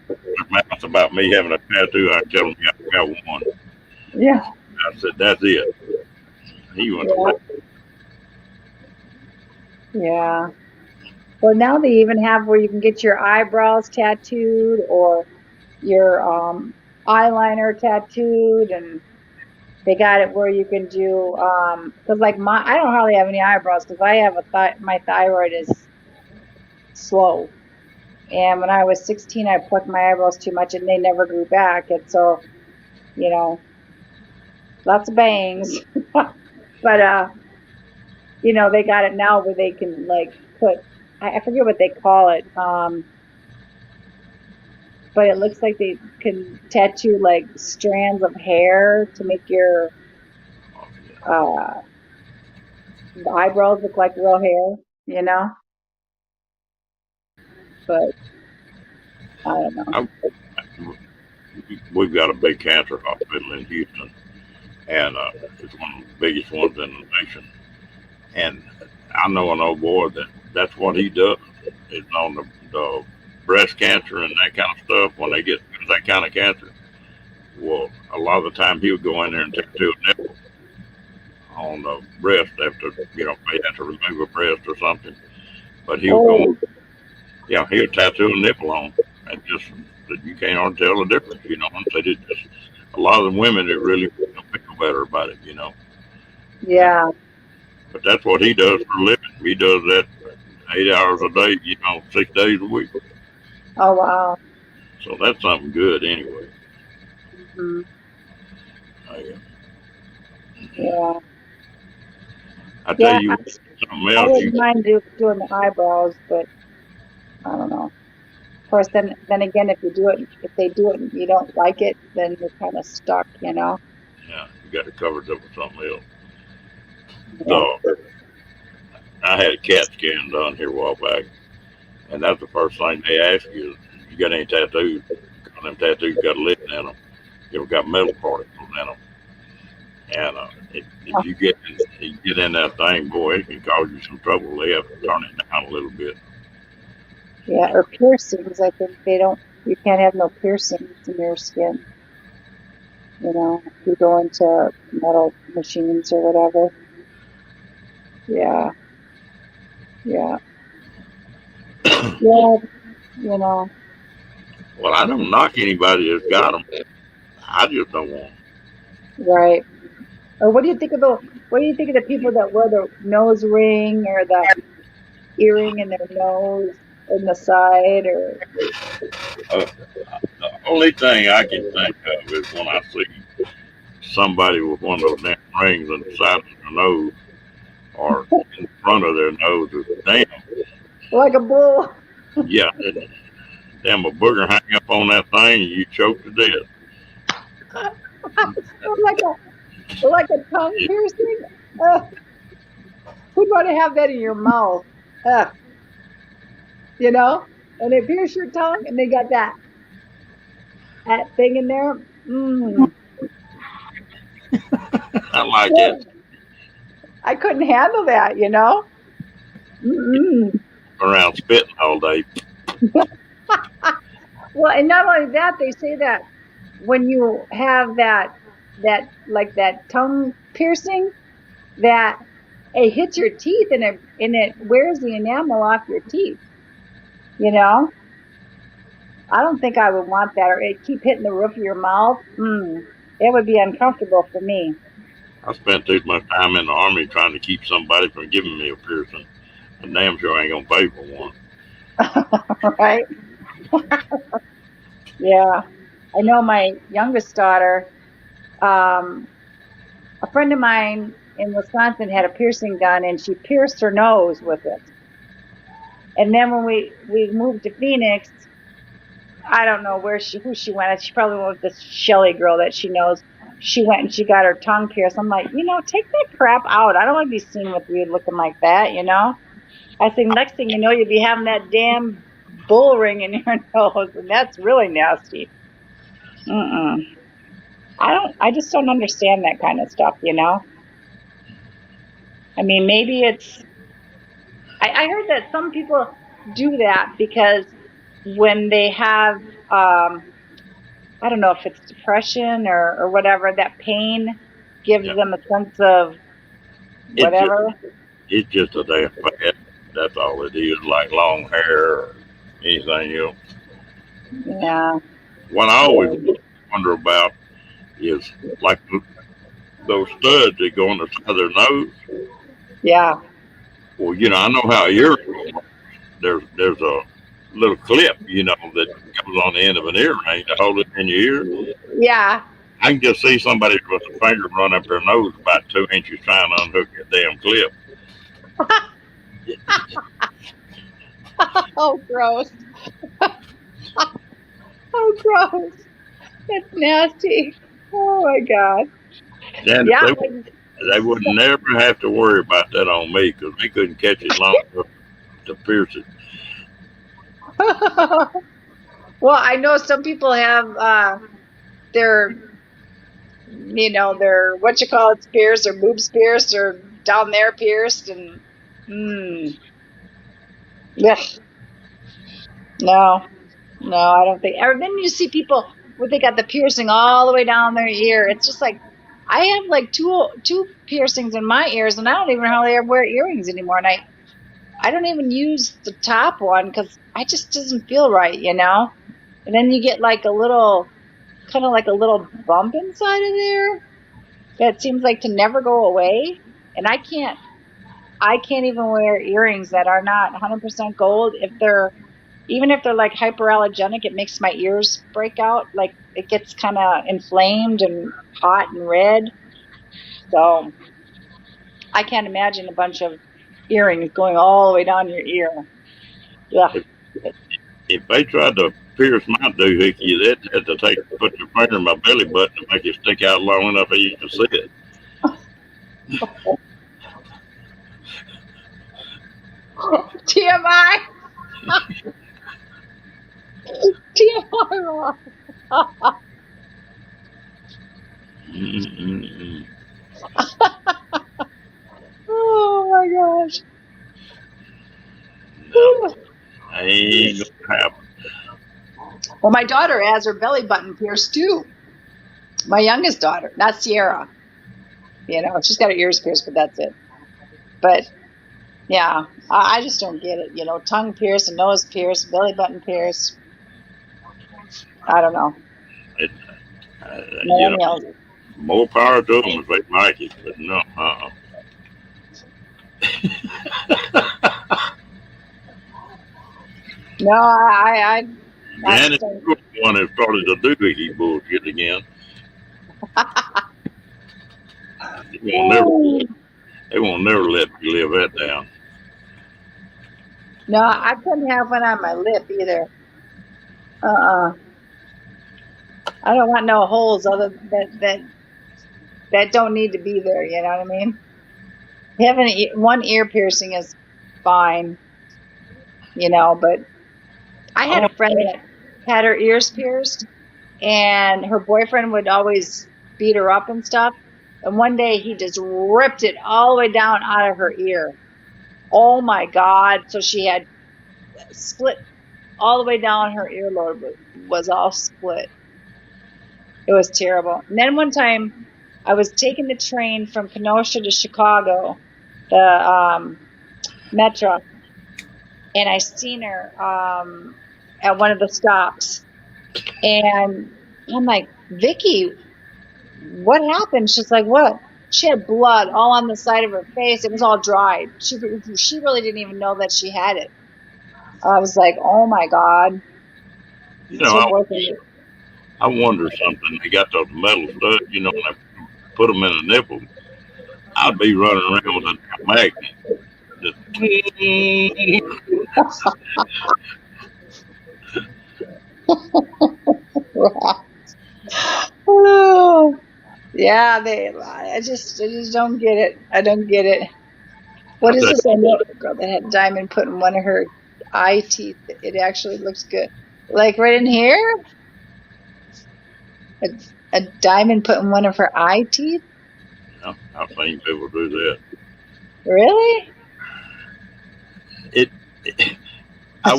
Speaker 1: mouths about me having a tattoo, I tell them I got one.
Speaker 2: Yeah.
Speaker 1: I said, that's it. He went,
Speaker 2: Yeah. Well, now they even have where you can get your eyebrows tattooed or your eyeliner tattooed, and they got it where you can do because like my I don't hardly have any eyebrows because I have my thyroid is slow, and when I was 16 I plucked my eyebrows too much and they never grew back, and so you know lots of bangs, but they got it now where they can like put I forget what they call it, but it looks like they can tattoo like strands of hair to make your uh eyebrows look like real hair. But I don't know.
Speaker 1: I, we've got a big cancer hospital in Houston, and it's one of the biggest ones in the nation. And I know an old boy that's what he does. Is on the breast cancer and that kind of stuff. When they get that kind of cancer, well, a lot of the time he'll go in there and tattoo a nipple on the breast after they have to remove a breast or something. But he'll go,
Speaker 2: Oh,
Speaker 1: he'll tattoo a nipple on, and just you can't hardly tell the difference. And so it just a lot of the women that really feel better about it. And
Speaker 2: yeah.
Speaker 1: but that's what he does for a living. He does that 8 hours a day, 6 days a week.
Speaker 2: Oh, wow.
Speaker 1: So that's something good anyway.
Speaker 2: Hmm.
Speaker 1: I,
Speaker 2: Yeah.
Speaker 1: I tell
Speaker 2: Yeah.
Speaker 1: you something
Speaker 2: I
Speaker 1: else.
Speaker 2: wouldn't mind doing the eyebrows, but I don't know. Of course, then again, if they do it and you don't like it, then you're kind of stuck.
Speaker 1: You got to cover it up with something else.
Speaker 2: Yeah.
Speaker 1: So I had a CAT scan done here a while back, and that's the first thing they ask you: you got any tattoos? Because them tattoos got lead in them. Got metal particles in them. And if you get in that thing, boy, it can cause you some trouble. They have to turn it down a little bit.
Speaker 2: Yeah. Or piercings. I think you can't have no piercings in your skin. If you go into metal machines or whatever. Yeah. Yeah. Yeah. You know.
Speaker 1: Well, I don't knock anybody that's got them. I just don't want them.
Speaker 2: Right. Or what do you think of the people that wear the nose ring or the earring in their nose in the side or
Speaker 1: Uh, the only thing I can think of is when I see somebody with one of those damn rings on the side of their nose or in front of their nose. Damn,
Speaker 2: like a bull?
Speaker 1: yeah, damn a booger hang up on that thing and you choke to death.
Speaker 2: Or like a tongue
Speaker 1: It,
Speaker 2: piercing? Who'd want to have that in your mouth? Uh, you know? And they pierce your tongue and they got that thing in there. Mm.
Speaker 1: I like
Speaker 2: Yeah,
Speaker 1: it
Speaker 2: I couldn't handle that. Mm-mm.
Speaker 1: around spitting all day.
Speaker 2: Well, and not only that, they say that when you have that tongue piercing, that it hits your teeth and it wears the enamel off your teeth. You know, I don't think I would want that, or it keep hitting the roof of your mouth. It would be uncomfortable for me.
Speaker 1: I spent too much time in the army trying to keep somebody from giving me a piercing. And damn sure I ain't gonna pay for one.
Speaker 2: Right? Yeah. I know my youngest daughter, um, a friend of mine in Wisconsin had a piercing done, and she pierced her nose with it. And then when we moved to Phoenix, I don't know who she went. She probably went with this Shelly girl that she knows. She went and she got her tongue pierced. I'm like, take that crap out. I don't want to be seen with you looking like that. I think next thing you know, you'll be having that damn bull ring in your nose, and that's really nasty. Mm-mm. I just don't understand that kind of stuff. I mean, maybe I heard that some people do that because when they have, I don't know if it's depression or whatever, that pain gives
Speaker 1: Yeah,
Speaker 2: them a sense of
Speaker 1: it just
Speaker 2: whatever.
Speaker 1: it's just a damn fad. That's all it is, like long hair or anything else.
Speaker 2: Yeah.
Speaker 1: What I always wonder about is like those studs that go on the side of their nose.
Speaker 2: Yeah.
Speaker 1: Well, I know how earrings work. There's a little clip, that goes on the end of an earring to hold it in your ear.
Speaker 2: Yeah.
Speaker 1: I can just see somebody with a finger run up their nose about 2 inches trying to unhook that damn clip.
Speaker 2: Oh, gross. Oh, gross. That's nasty. Oh my God.
Speaker 1: And
Speaker 2: Yeah.
Speaker 1: they would never have to worry about that on me because they couldn't catch it long enough to pierce it.
Speaker 2: Well, I know some people have their, their what you call it pierced or boobs pierced or down there pierced and yeah. No, I don't think. Or then you see people where they got the piercing all the way down their ear. It's just like I have like two piercings in my ears, and I don't even hardly ever wear earrings anymore. And I don't even use the top one because I just doesn't feel right, And then you get like kind of like a little bump inside of there that seems like to never go away. And I can't even wear earrings that are not 100% gold even if they're like hyperallergenic. It makes my ears break out. Like it gets kind of inflamed and hot and red. So I can't imagine a bunch of earrings going all the way down your ear. Yeah.
Speaker 1: If they tried to pierce my doohickey, they'd have to put their finger in my belly button to make it stick out long enough for you to see it.
Speaker 2: TMI. TMI. Oh my gosh.
Speaker 1: No, I ain't gonna happen.
Speaker 2: Well, my daughter has her belly button pierced too. My youngest daughter, not Sierra. She's got her ears pierced, but that's it. But yeah, I just don't get it. Tongue pierced, nose pierced, belly button pierced. I don't know.
Speaker 1: More power to them if they like it, but no.
Speaker 2: No, I
Speaker 1: Janet was the one that started the doohickey bullshit again. They won't never let me live that down.
Speaker 2: No, I couldn't have one on my lip either. I don't want no holes other that don't need to be there. You know what I mean? Having one ear piercing is fine, but I had a friend that had her ears pierced, and her boyfriend would always beat her up and stuff. And one day he just ripped it all the way down out of her ear. Oh my God. So she had split all the way down her earlobe, was all split. It was terrible. And then one time I was taking the train from Kenosha to Chicago, the Metro, and I seen her at one of the stops. And I'm like, Vicky, what happened? She's like, what? She had blood all on the side of her face. It was all dried. She really didn't even know that she had it. I was like, oh my God.
Speaker 1: I wonder something. They got those metal studs, when they put them in a nipple. I'd be running around with a magnet.
Speaker 2: Oh, yeah, I just don't get it. I don't get it. What is this? I know a girl that had diamond put in one of her eye teeth. It actually looks good. Like right in here? A diamond put in one of her eye teeth?
Speaker 1: Yeah, I've seen people do that.
Speaker 2: Really?
Speaker 1: I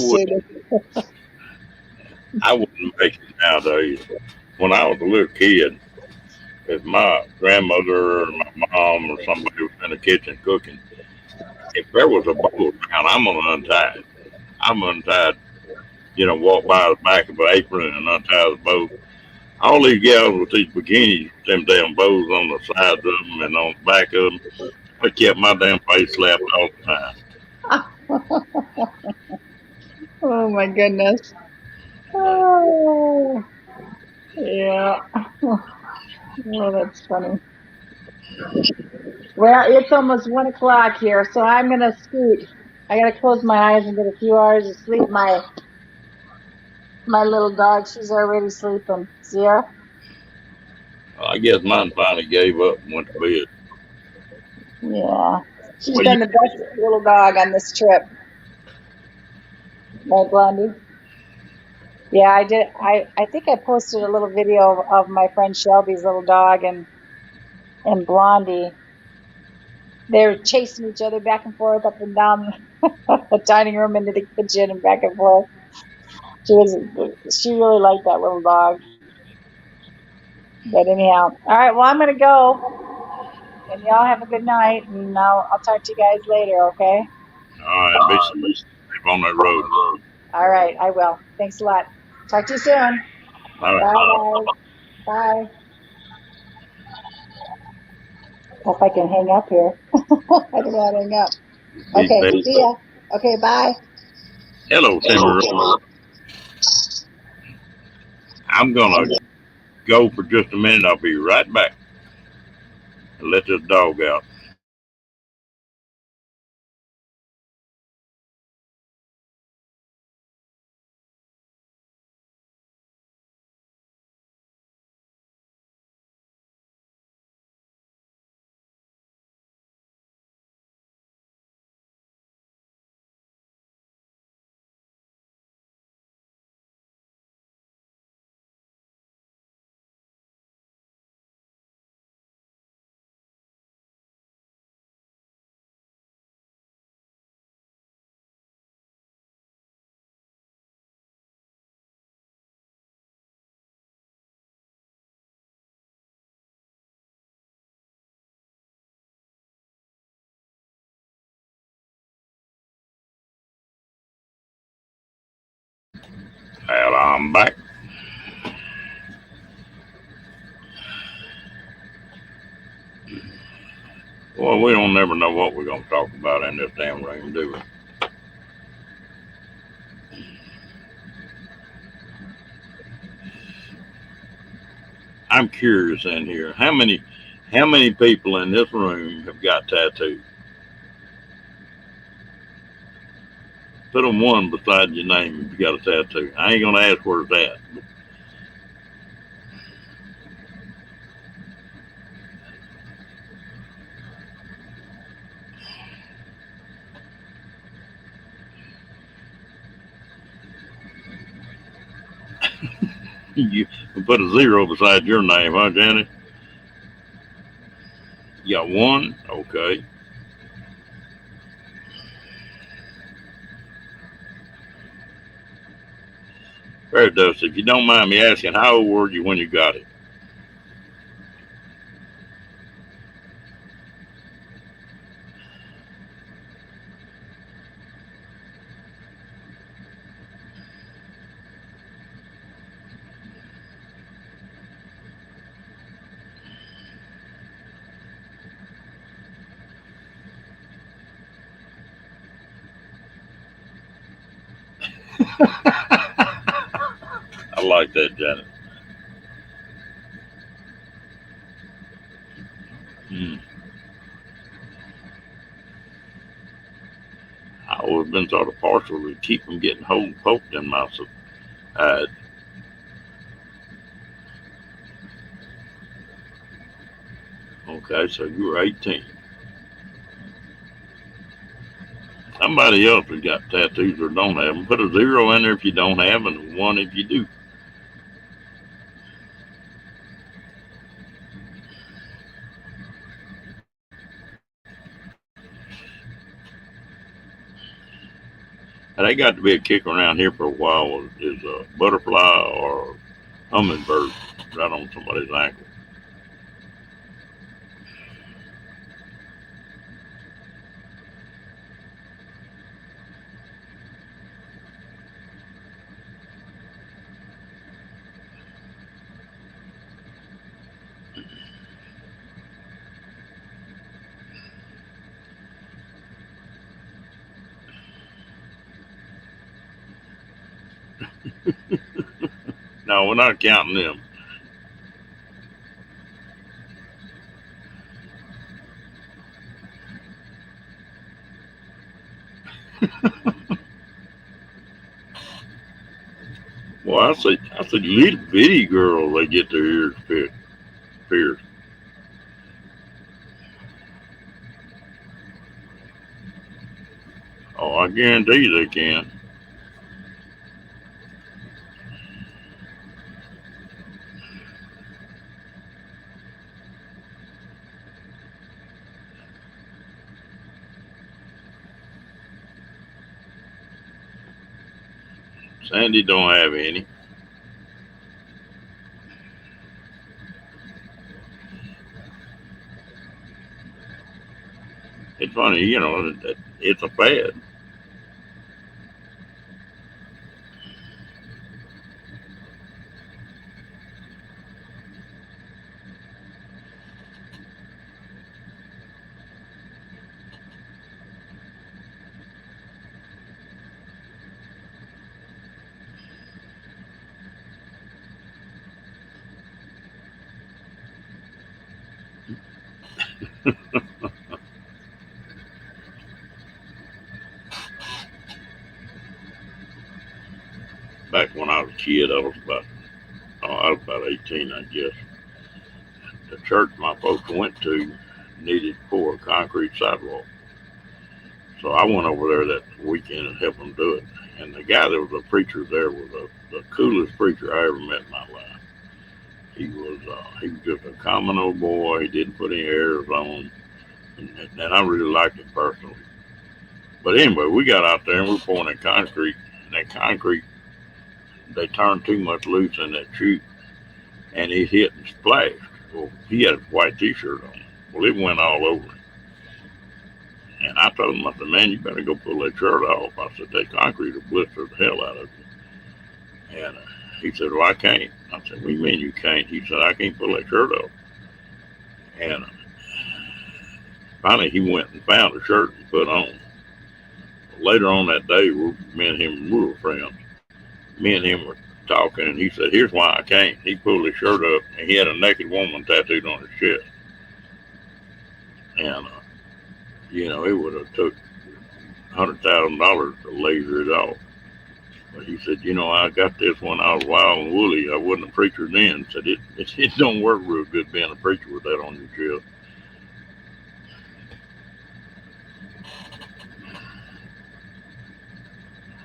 Speaker 1: wouldn't make it nowadays. When I was a little kid, if my grandmother or my mom or somebody was in the kitchen cooking, If there was a boat around, I'm gonna untie it. I'm untied. Walk by the back of an apron and untie the boat. All these gals with these bikinis, them damn bows on the sides of them and on the back of them, they kept my damn face slapped all the time.
Speaker 2: Oh my goodness.
Speaker 1: But
Speaker 2: Oh, yeah. Oh, that's funny. Well, it's almost 1 o'clock here, so I'm gonna scoot. I gotta close my eyes and get a few hours of sleep. My little dog, she's already sleeping. See her?
Speaker 1: I guess mine finally gave up and went to bed.
Speaker 2: Yeah. She's
Speaker 1: Well, you,
Speaker 2: been the best little dog on this trip. Right, Blondie? Yeah, I did. I think I posted a little video of my friend Shelby's little dog and Blondie. They're chasing each other back and forth up and down the dining room into the kitchen and back and forth. She really liked that little dog. But anyhow, all right. Well, I'm gonna go, and y'all have a good night, and I'll talk to you guys later. Okay?
Speaker 1: all right, be safe on that road.
Speaker 2: All right, I will. Thanks a lot. Talk to you soon.
Speaker 1: All right,
Speaker 2: Bye, guys. Bye. If I can hang up here. I don't know how to hang up.
Speaker 1: be
Speaker 2: Okay,
Speaker 1: best.
Speaker 2: see ya. Okay, bye.
Speaker 1: Hello, Timmy. I'm gonna go for just a minute. I'll be right back and let this dog out. Well, I'm back. Well, we don't never know what we're gonna talk about in this damn room, do we? I'm curious in here. How many people in this room have got tattoos? Put them one beside your name if you got a tattoo. I ain't gonna ask where it's at. You put a zero beside your name, huh, Janet? You got one? Okay. Fair Dust, if you don't mind me asking, how old were you when you got it? I like that, Janet. Hmm. I always been sort of partial to keep from getting hole poked in my side. Okay, so you were 18. Somebody else has got tattoos or don't have them. Put a zero in there if you don't have, and a one if you do. And they got to be a kick around here for a while is a butterfly or hummingbird right on somebody's ankle. No, we're not counting them. Well, I say little bitty girls, they get their ears pierced. Oh, I guarantee you they can. Sandy don't have any. It's funny, it's a fad. Back when I was a kid, I was about 18, I guess. The church my folks went to needed pour a concrete sidewalk. So I went over there that weekend and helped them do it. And the guy that was a preacher there was the coolest preacher I ever met in my life. He was just a common old boy. He didn't put any airs on, and I really liked him personally. But anyway, we got out there and we were pouring that concrete. And that concrete, they turned too much loose in that chute, and it hit and splashed. Well, he had a white T-shirt on. Well, it went all over him. And I told him, I said, man, you better go pull that shirt off. I said, that concrete will blister the hell out of you. And he said, well, I can't. I said, what do you mean you can't? He said, I can't pull that shirt off. And finally, he went and found a shirt and put on. Later on that day, me and him, we were friends. Me and him were talking, and he said, here's why I can't. He pulled his shirt up, and he had a naked woman tattooed on his chest. And, it would have took $100,000 to laser it off. But he said, I got this when I was wild and woolly. I wasn't a preacher then. Said it don't work real good being a preacher with that on your chest.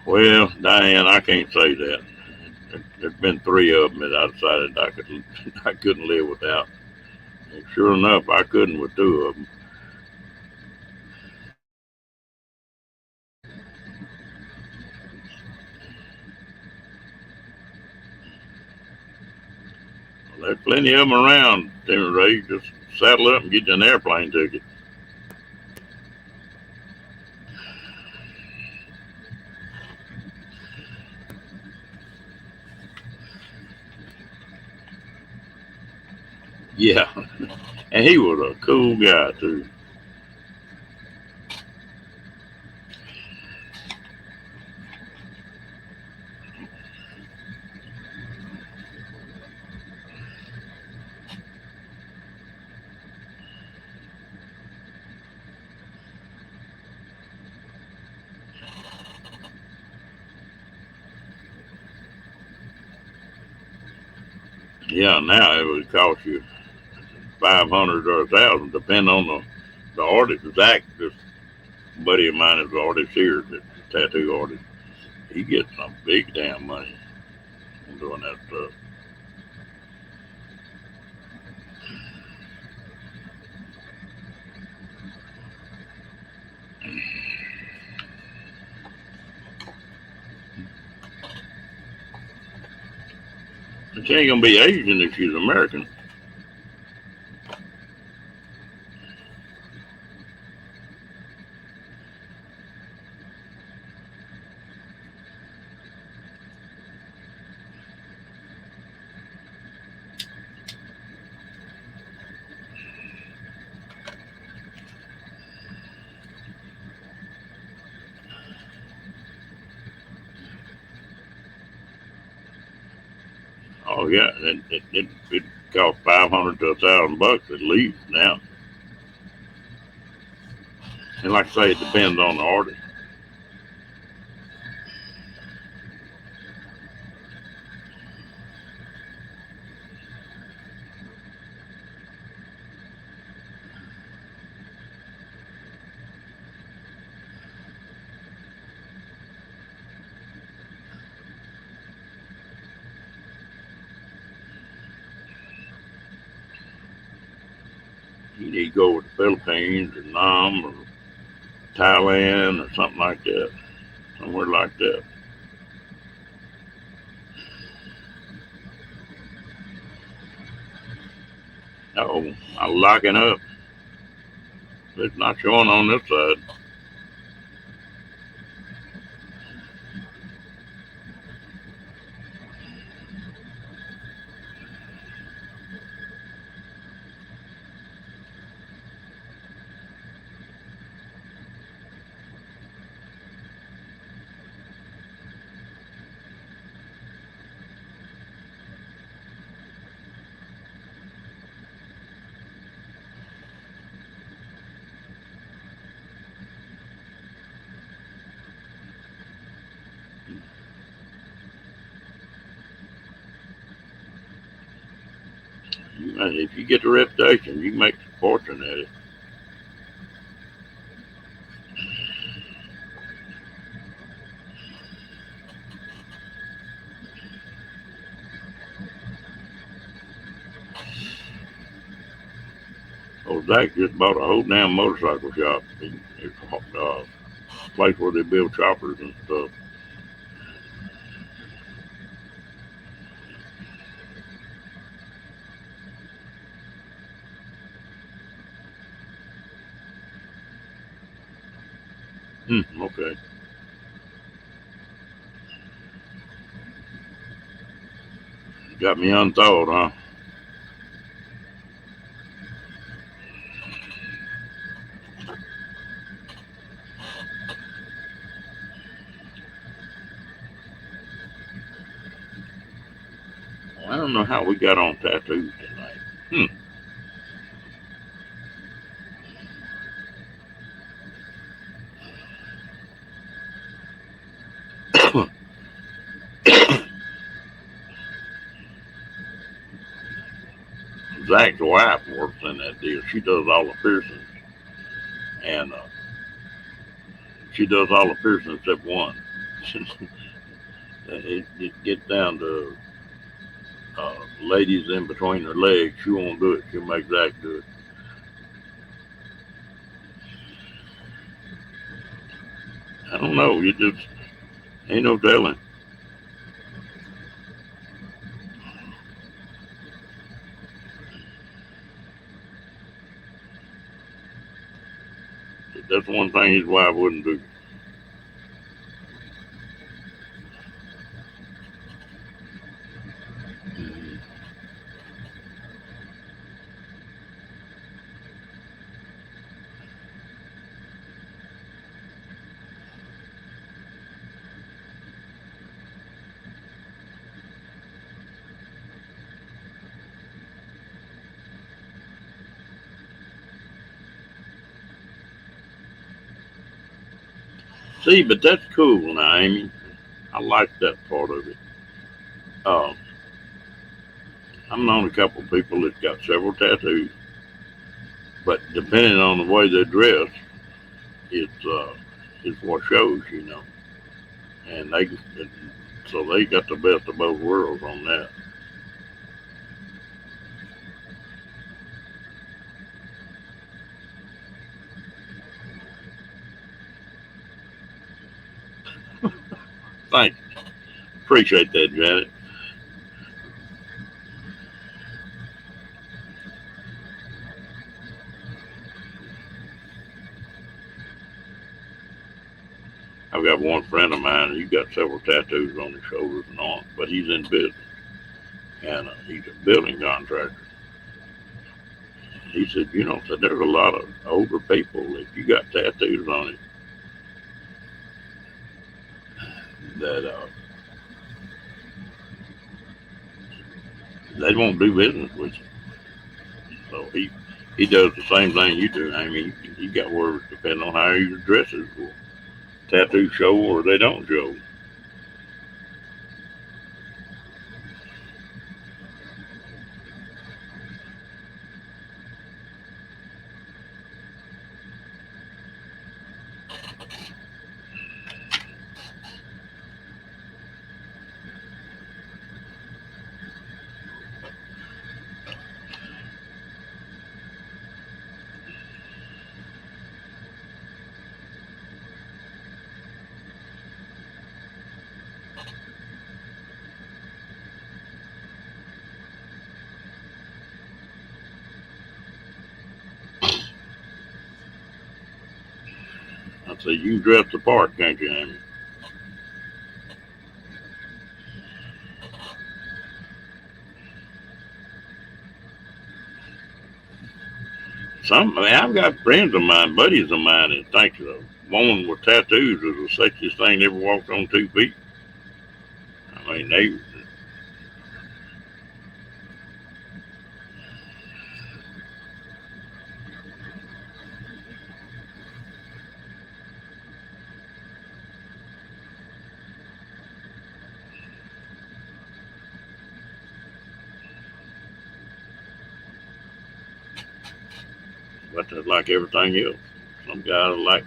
Speaker 1: Well, Diane, I can't say that. There's been three of them that I decided I couldn't live without. And sure enough, I couldn't with two of them. Well, there's plenty of them around, Timmy Ray. Just saddle up and get you an airplane ticket. Yeah, and he was a cool guy too. Yeah, now it would cost you 500 or 1,000, depending on the artist. Zach, this buddy of mine is an artist here, the tattoo artist. He gets some big damn money from doing that stuff. But she ain't gonna be Asian if she's American. Oh yeah, it costs 500 to $1,000 at least now. And like I say, it depends on the artist. You need to go with the Philippines or Nam or Thailand or something like that, somewhere like that. Oh, I'm locking up. It's not showing on this side. If you get the reputation, you can make a fortune at it. Oh, Zach just bought a whole damn motorcycle shop. It's a place where they build choppers and stuff. Okay. Got me unthawed, huh? Well, I don't know how we got on tattoos tonight. Zach's wife works in that deal. She does all the piercings, and she does all the piercings except one. It gets down to ladies in between her legs. She won't do it. She'll make Zach do it. I don't know. You just ain't no telling. That's one thing his wife wouldn't do. Mhm. See, but that's cool now, Amy. I like that part of it. Um, I've known a couple of people that got several tattoos, but depending on the way they dress, it's what shows, and so they got the best of both worlds on that. Thank you. Appreciate that, Janet. I've got one friend of mine. He's got several tattoos on his shoulders and arms, but he's in business, and he's a building contractor. He said, said there's a lot of older people. If you got tattoos on it, that They won't do business with you. So he does the same thing you do. I mean, you got words depending on how your dresses will tattoo show or they don't show. I say you can dress the part, can't you, Amy? I mean, I've got friends of mine, buddies of mine, that think a woman with tattoos is the sexiest thing that ever walked on 2 feet. I mean, they. But that's like everything else. Some guys like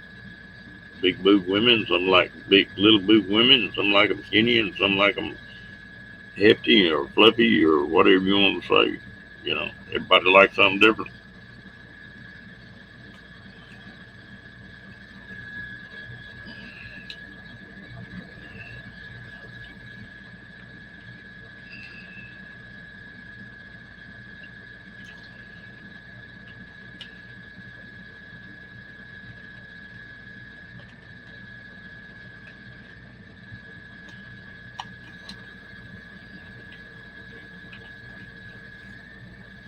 Speaker 1: big boob women, some like big little boob women, and some like them skinny, and some like them hefty or fluffy or whatever you want to say. You know, everybody likes something different.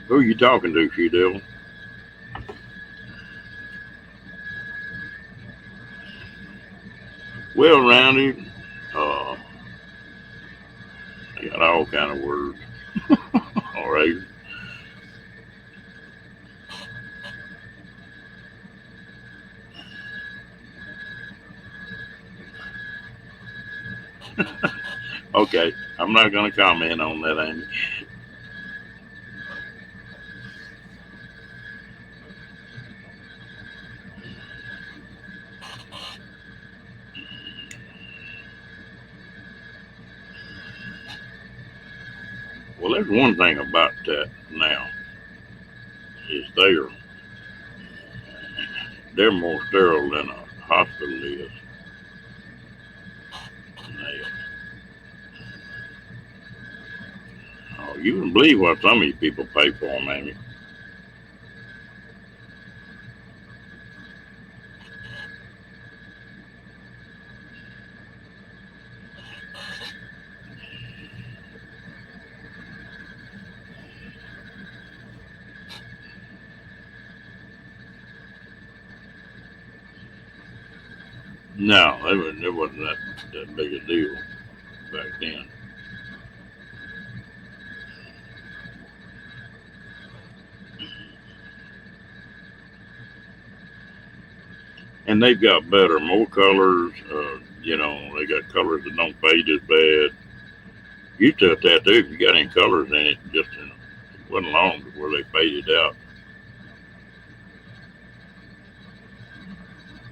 Speaker 1: Who are you talking to, She Devil? Well rounded. Uh, I got all kind of words. All right. Okay. I'm not going to comment on that, Amy. Well, there's one thing about that now is they're more sterile than a hospital is. They, oh, you wouldn't believe what some of these people pay for them, Amy. No, it wasn't that big a deal back then. And they've got better, more colors. You know, they got colors that don't fade as bad. Used to a tattoo, if you got any colors in it, it wasn't long before they faded out.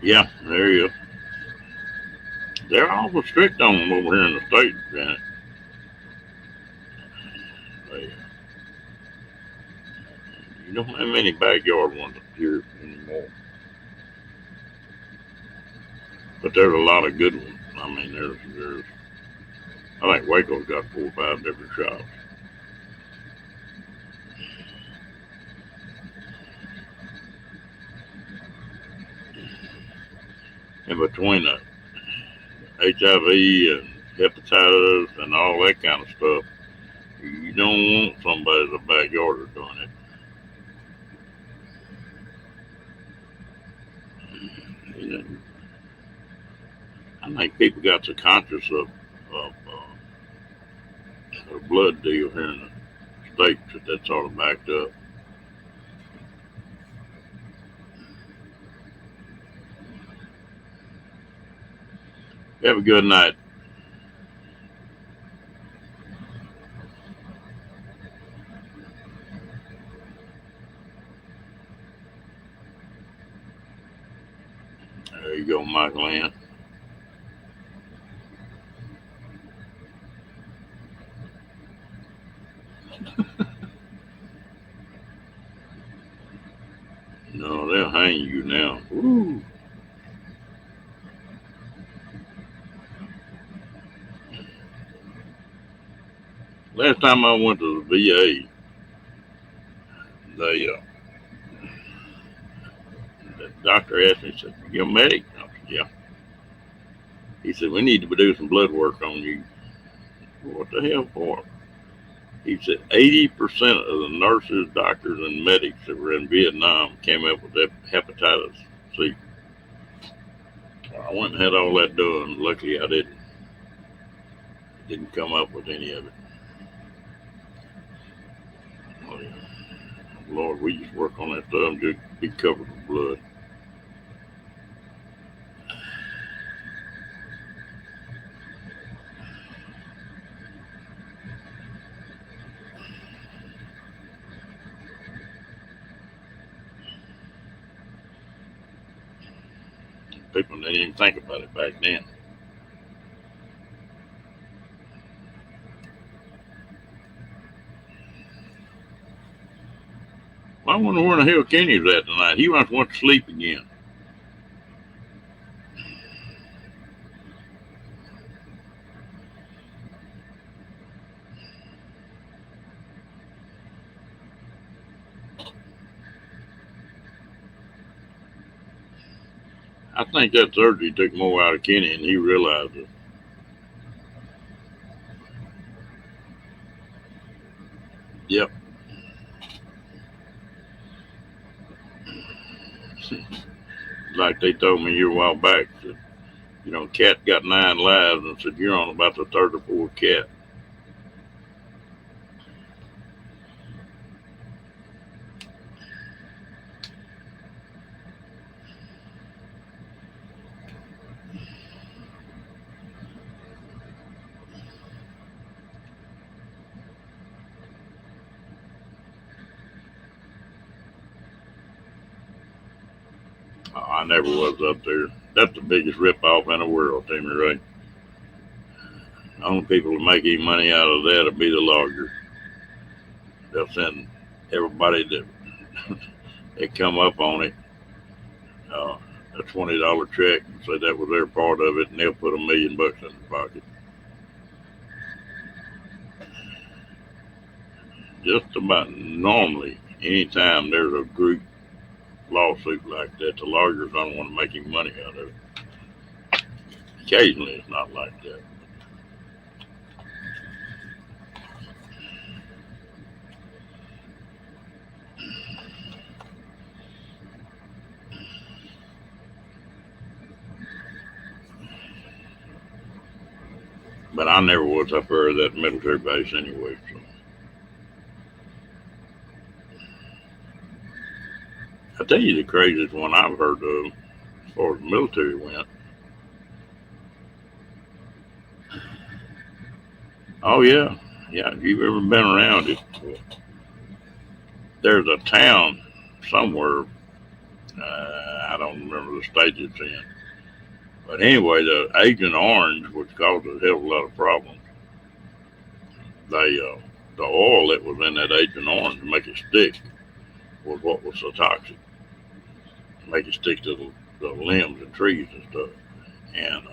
Speaker 1: Yeah, there you go. They're awful strict on them over here in the States, Janet. They, you don't have many backyard ones here anymore. But there's a lot of good ones. I mean, I think Waco's got 4 or 5 different shops. And between the HIV and hepatitis and all that kind of stuff, you don't want somebody in the backyard doing it. You know, I think people got so conscious of the blood deal here in the mistakes that sort of backed up. Have a good night. There you go, Michael Ann. No, they'll hang you now. Woo. Last time I went to the VA, the doctor asked me, he said, "You a medic?" I said, "Yeah." He said, "We need to do some blood work on you." What the hell for? He said 80% of the nurses, doctors, and medics that were in Vietnam came up with hepatitis C. I went and had all that done. Luckily, I didn't come up with any of it. Oh, yeah. Lord, we just work on that stuff and just be covered with blood. People didn't even think about it back then. Well, I wonder where the hell Kenny's at tonight. He must want to sleep again. I think that surgery took more out of Kenny than he realized it. Yep. Like they told me here a while back, that, cat got 9 lives, and said, "You're on about the third or fourth cat." Oh, I never was up there. That's the biggest ripoff in the world, Timmy Ray. The only people who make any money out of that will be the lawyers. They'll send everybody that they come up on it uh, a $20 check and say that was their part of it, and they'll put $1 million in their pocket. Just about normally, anytime there's a group lawsuit like that, the lawyers don't want to make any money out of it. Occasionally, it's not like that. But I never was up there at that military base anyway. So I tell you, the craziest one I've heard of, as far as the military went. Oh yeah, yeah. If you've ever been around it, there's a town somewhere. I don't remember the state it's in. But anyway, the Agent Orange, which caused a hell of a lot of problems, the oil that was in that Agent Orange to make it stick was what was so toxic. Make it stick to the limbs and trees and stuff. And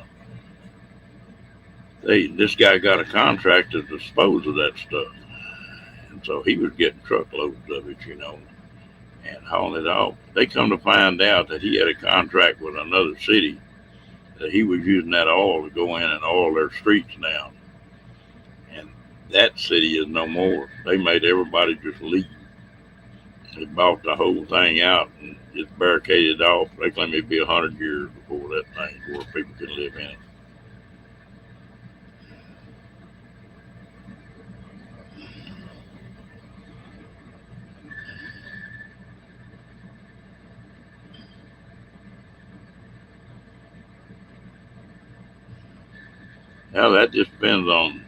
Speaker 1: this guy got a contract to dispose of that stuff, and so he was getting truckloads of it, and hauling it off. They come to find out that he had a contract with another city that he was using that oil to go in and oil their streets down. And that city is no more. They made everybody just leave. They bought the whole thing out and just barricaded off. They claim it'd be 100 years before that thing where people can live in it. Now that just depends on.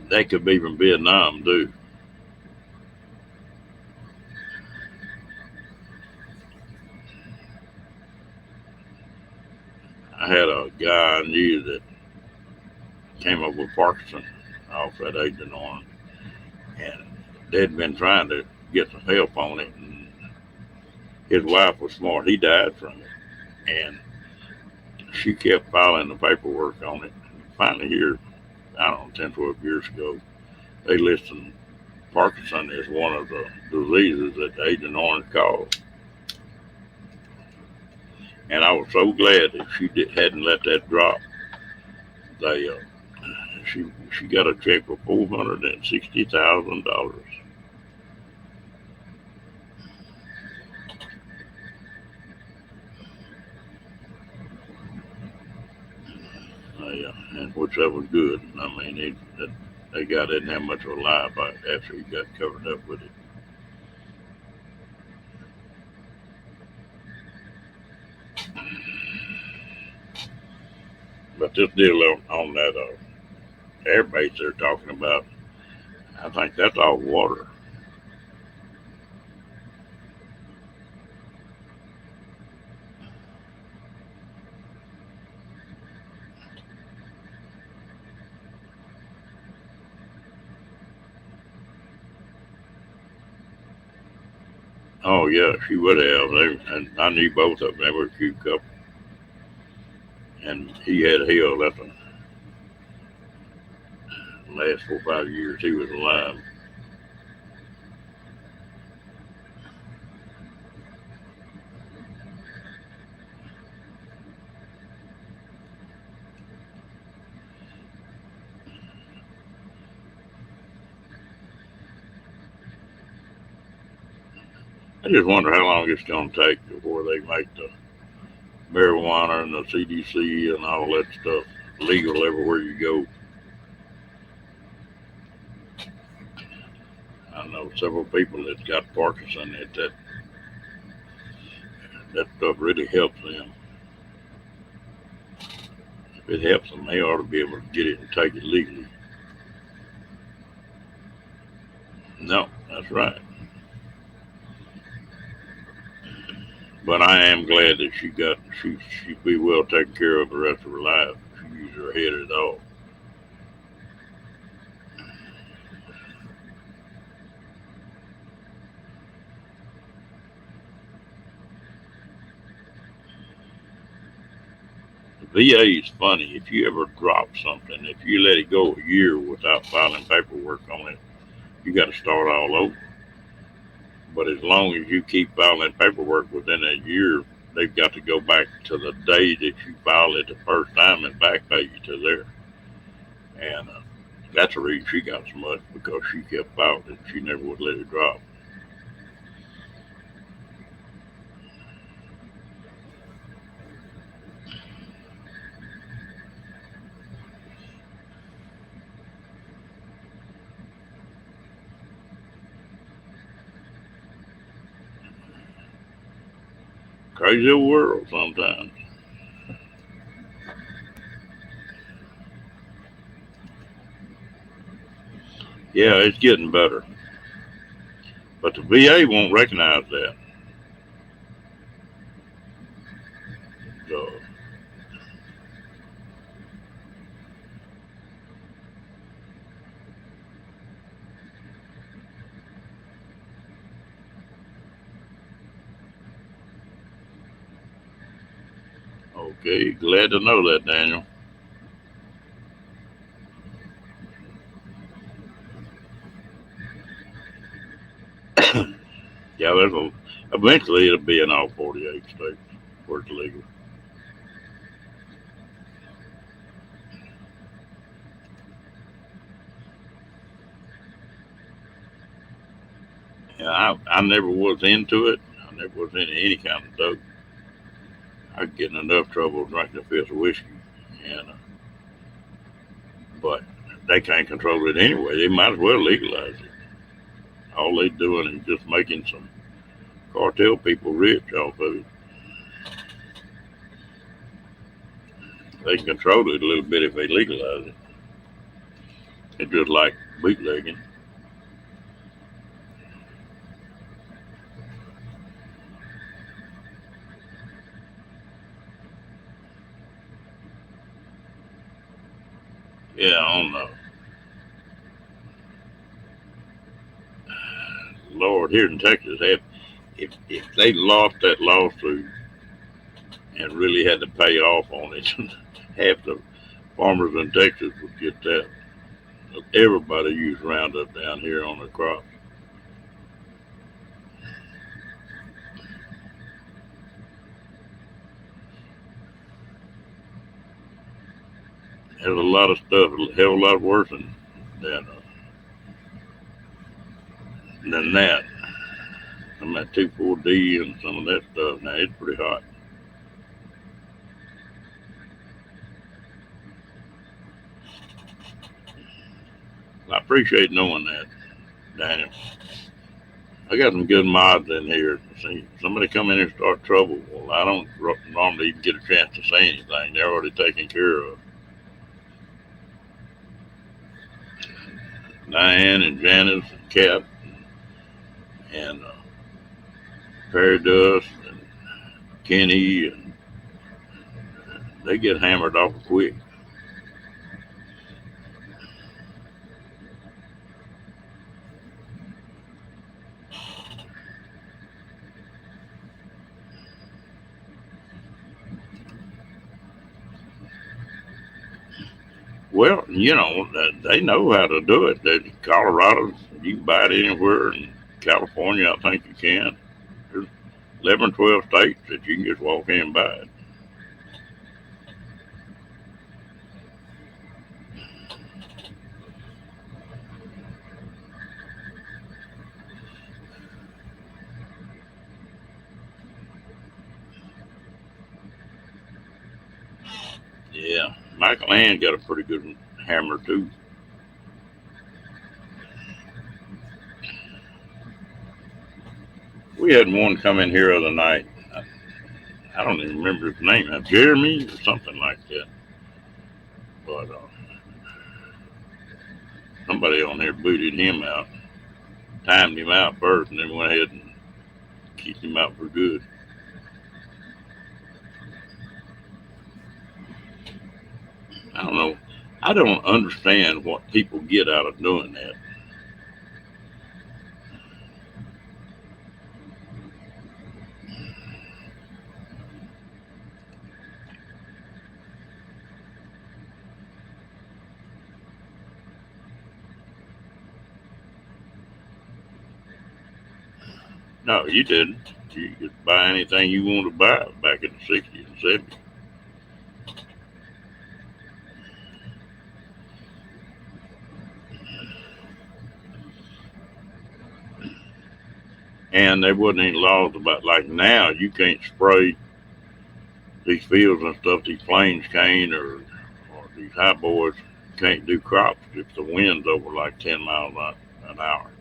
Speaker 1: That could be from Vietnam too. I had a guy I knew that came up with Parkinson off at Agent Orange, and they'd been trying to get some help on it. And his wife was smart; he died from it, and she kept filing the paperwork on it. Finally, here, I don't know, 10, 12 years ago, they listed Parkinson is one of the diseases that Agent Orange caused. And I was so glad that hadn't let that drop. They she got a check for $460,000. And which that was good. I mean, that guy didn't have much of a life after he got covered up with it. But this deal on that air base they're talking about, I think that's all water. Oh yeah, she would have. And I knew both of them. They were a cute couple. And he had hell. That's the last 4 or 5 years he was alive. I just wonder how long it's going to take before they make the marijuana and the CDC and all that stuff legal everywhere you go. I know several people that got Parkinson that stuff really helps them. If it helps them, they ought to be able to get it and take it legally. No, that's right. But I am glad that she'd be well taken care of the rest of her life. She used her head at all. The VA is funny. If you ever drop something, if you let it go a year without filing paperwork on it, you got to start all over. But as long as you keep filing paperwork within that year, they've got to go back to the day that you filed it the first time and back pay you to there. And that's the reason she got so much because she kept filing it. She never would let it drop. Crazy old world sometimes. Yeah, it's getting better. But the VA won't recognize that. So, okay, glad to know that, Daniel. Yeah, eventually it'll be in all 48 states where it's legal. Yeah, I never was into it. I never was into any kind of dope. I get in enough trouble drinking a fifth of whiskey, and but they can't control it anyway. They might as well legalize it. All they doing is just making some cartel people rich off of it. They can control it a little bit if they legalize it. It's just like bootlegging. Yeah, I don't know. Lord, here in Texas, if they lost that lawsuit and really had to pay off on it, half the farmers in Texas would get that. Everybody used Roundup down here on the crops. There's a lot of stuff, a hell of a lot worse than that. I'm at 2,4-D and some of that stuff. Now it's pretty hot. I appreciate knowing that, Daniel. I got some good mods in here. See, somebody come in and start trouble. Well, I don't normally even get a chance to say anything. They're already taken care of. Diane and Janice and Kat and Fairy Dust and Kenny, and they get hammered off quick. Well, they know how to do it. Colorado, you can buy it anywhere. In California, I think you can. There's 11, 12 states that you can just walk in and buy it. Yeah, Michael Ann got a pretty good hammer too. We had one come in here the other night. I don't even remember his name. Jeremy or something like that. But somebody on there booted him out, timed him out first, and then went ahead and kicked him out for good. I don't know. I don't understand what people get out of doing that. No, you didn't. You could buy anything you wanted to buy back in the 60s and 70s. And there wasn't any laws about, like now, you can't spray these fields and stuff, these planes can't, or these high boys can't do crops if the wind's over like 10 miles an hour.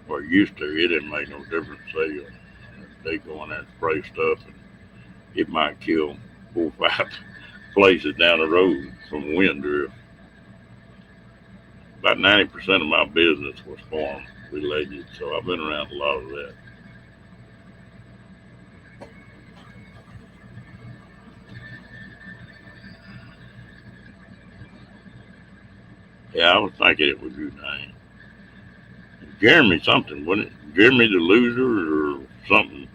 Speaker 1: Or it used to, it didn't make no difference. They go in there and spray stuff, and it might kill 4 or 5 places down the road from wind drift. About 90% of my business was farm related, so I've been around a lot of that. Yeah, I was thinking it was you, Diane. Jeremy something, wasn't it? Jeremy the loser or something.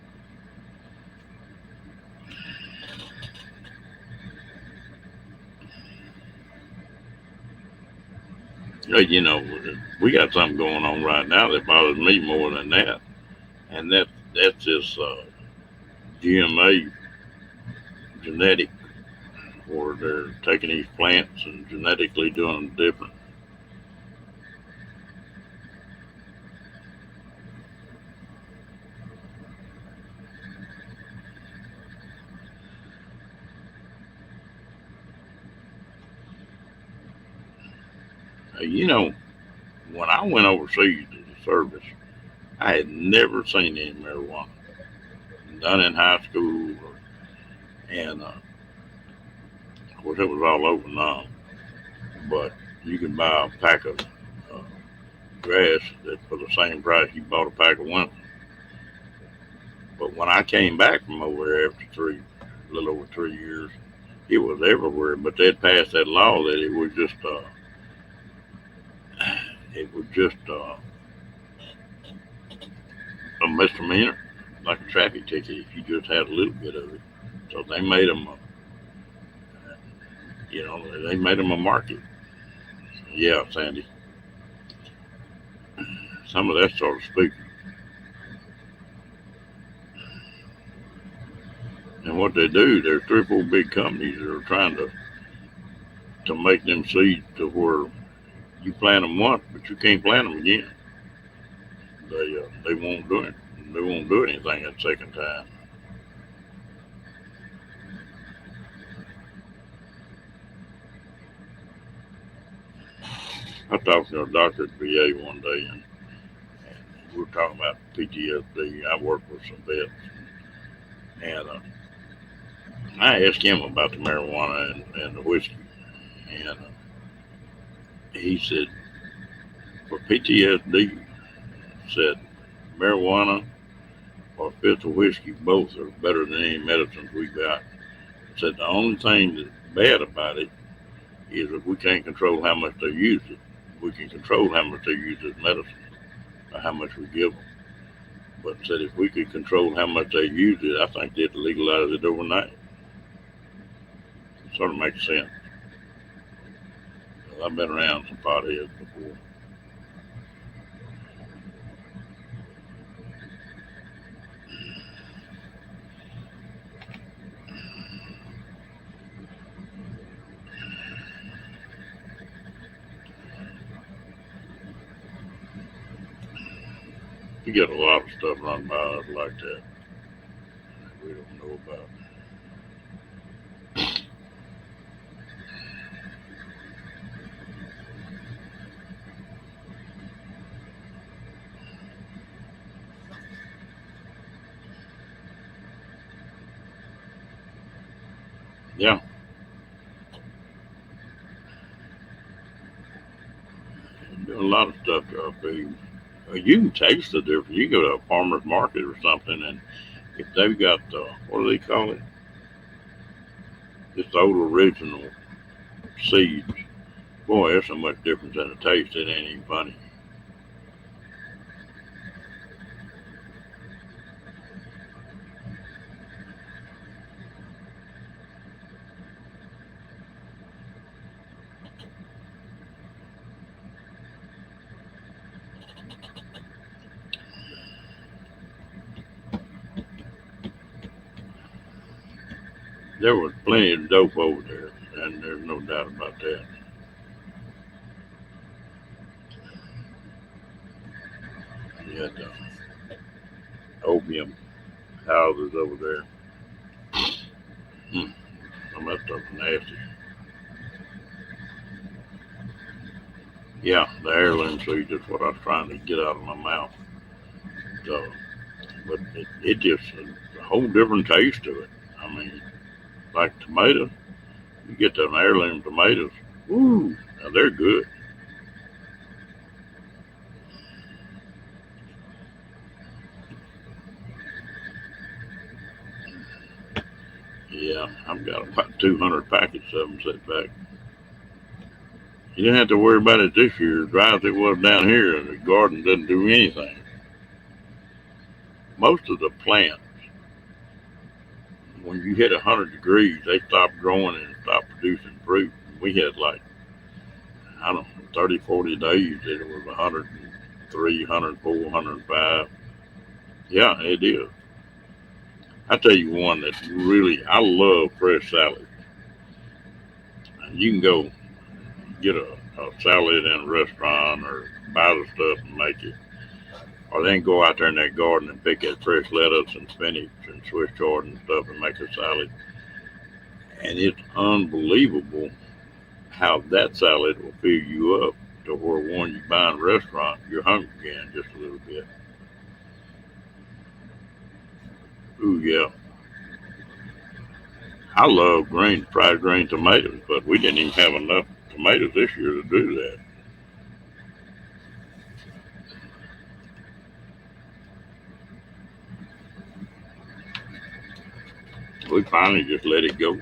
Speaker 1: We got something going on right now that bothers me more than that, and that's this GMA genetic, where they're taking these plants and genetically doing them different. You know, when I went overseas to the service, I had never seen any marijuana done in high school, and Of course, it was all over now, but you can buy a pack of uh, grass that for the same price you bought a pack of Winston. But when I came back from over there after a little over 3 years, it was everywhere. But they'd passed that law that it was just a misdemeanor, like a traffic ticket, if you just had a little bit of it. So they made them, they made them a market. Yeah, Sandy, some of that sort of speaking. And what they do, there's three or four big companies that are trying to make them seeds to where you plant them once, but you can't plant them again. They won't do it. They won't do anything that second time. I talked to a doctor at VA one day, and we were talking about PTSD. I work with some vets, and I asked him about the marijuana and the whiskey, and he said for PTSD, said marijuana or fifth of whiskey, both are better than any medicines we got. Said the only thing that's bad about it is that we can't control how much they use it. We can control how much they use as medicine or how much we give them. But said if we could control how much they use it, I think they'd legalize it overnight. Sort of makes sense. I've been around some potheads before. You get a lot of stuff run by us like that we don't know about. Yeah, doing a lot of stuff to our food. You can taste the difference. You go to a farmer's market or something, and if they've got what do they call it? Just the old original seeds. Boy, there's so much difference in the taste. It ain't even funny. There was plenty of dope over there, and there's no doubt about that. You had opium houses over there. Hmm. Some of that stuff nasty. Yeah, the heirloom seed is what I was trying to get out of my mouth. So, but it just a whole different taste to it. I mean, like tomatoes, you get them heirloom tomatoes. Ooh, now they're good. Yeah, I've got about 200 packets of them set back. You didn't have to worry about it this year. As dry as it was down here, the garden doesn't do anything. Most of the plants, when you hit 100 degrees, they stop growing and stop producing fruit. We had like, I don't know, 30, 40 days that it was 103, 104, 105. Yeah, it is. I tell you one that really, I love fresh salad. And you can go get a salad in a restaurant or buy the stuff and make it. Or then go out there in that garden and pick that fresh lettuce and spinach and Swiss chard and stuff and make a salad. And it's unbelievable how that salad will fill you up to where one you buy in a restaurant, you're hungry again just a little bit. Ooh, yeah. I love fried green tomatoes, but we didn't even have enough tomatoes this year to do that. We finally just let it go.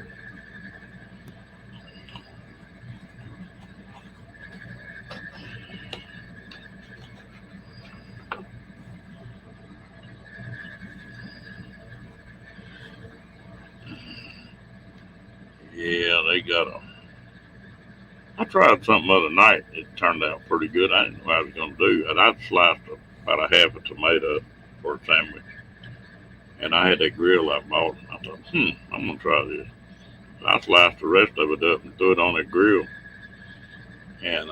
Speaker 1: Yeah, they got a. I tried something other night. It turned out pretty good. I didn't know what I was going to do. And I sliced about a half a tomato for a sandwich. And I had that grill I bought. And I thought, I'm going to try this. I sliced the rest of it up and threw it on the grill. And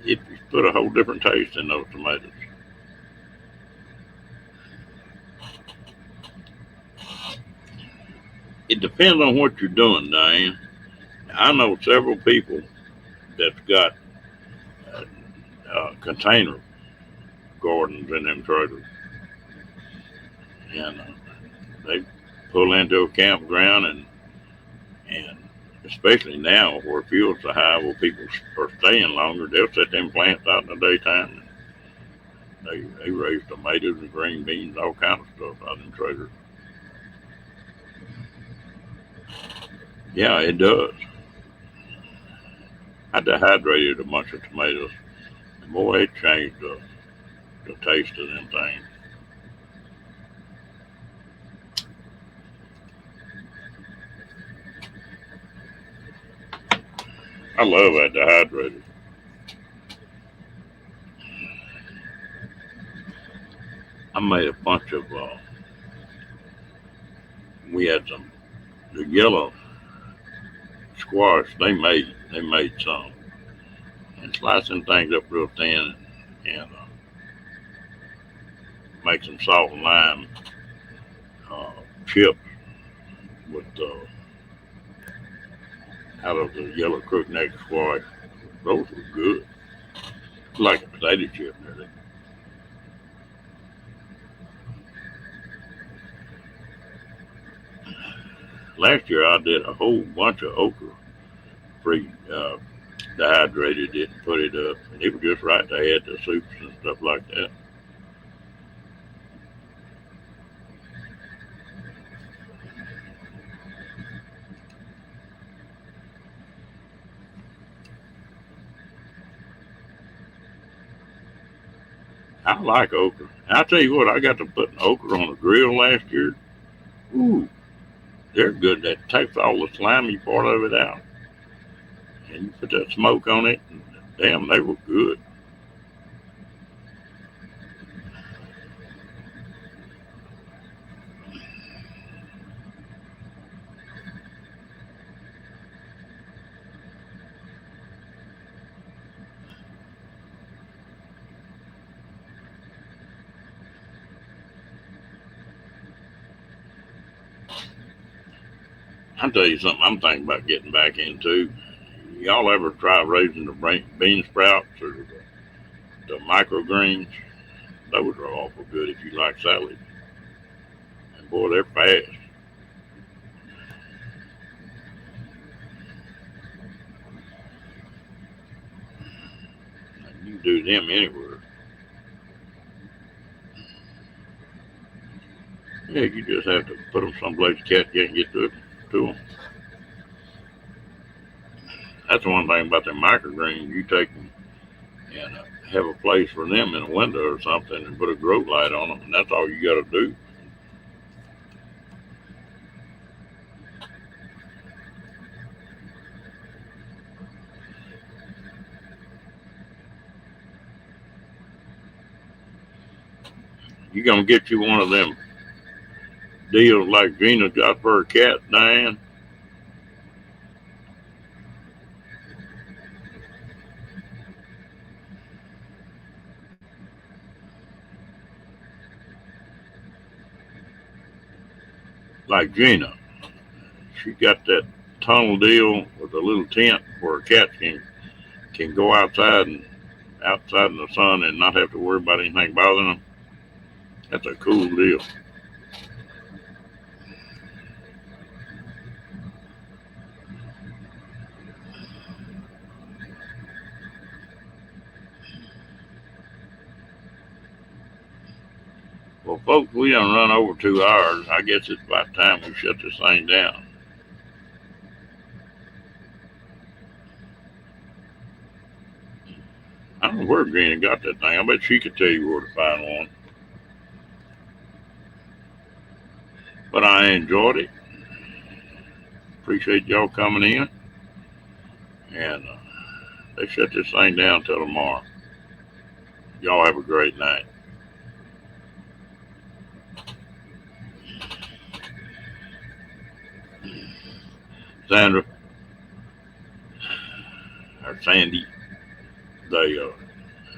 Speaker 1: it put a whole different taste in those tomatoes. It depends on what you're doing, Diane. I know several people that's got uh, container gardens in them trailers. And they pull into a campground and especially now where fuel's so high, where people are staying longer, they'll set them plants out in the daytime. They raise tomatoes and green beans, all kind of stuff out in trailers. Yeah, it does. I dehydrated a bunch of tomatoes, and boy, it changed the taste of them things. I love that dehydrated. I made a bunch of. We had some the yellow squash. They made some and slicing things up real thin and make some salt and lime uh, chips with out of the yellow crookneck squash. Those were good, like a potato chip nearly. Last year I did a whole bunch of okra, free dehydrated it and put it up, and it was just right to add to soups and stuff like that. I like okra. I tell you what, I got to put okra on the grill last year. Ooh, they're good. That takes all the slimy part of it out, and you put that smoke on it. And damn, they were good. I'll tell you something. I'm thinking about getting back into. Y'all ever try raising the bean sprouts or the microgreens? Those are awful good if you like salad. And boy, they're fast. You can do them anywhere. Yeah, you just have to put them someplace cat can't get to them. That's one thing about the microgreens. You take them and have a place for them in a window or something and put a grow light on them, and that's all you got to do. You gonna get you one of them deals like Gina got for her cat, Diane? Like Gina, she got that tunnel deal with a little tent where a cat can go outside in the sun and not have to worry about anything bothering them. That's a cool deal. Well, folks, we done run over 2 hours. I guess it's about time we shut this thing down. I don't know where Granny got that thing. I bet she could tell you where to find one. But I enjoyed it. Appreciate y'all coming in. And let's shut this thing down till tomorrow. Y'all have a great night. Sandra or Sandy, they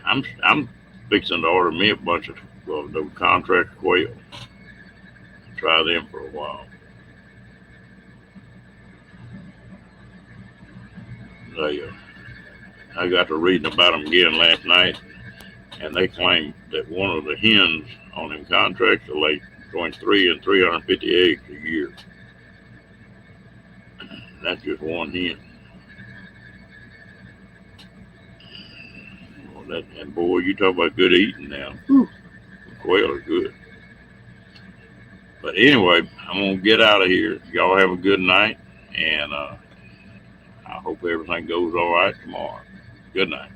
Speaker 1: I'm fixing to order me a bunch of those contract quail. Try them for a while. They I got to reading about them again last night, and they claim that one of the hens on them contracts will lay between 3 and 350 eggs a year. That's just one hen. Well, and boy, you talk about good eating now. Whew, the quail are good. But anyway, I'm gonna get out of here. Y'all have a good night, and I hope everything goes all right tomorrow. Good night.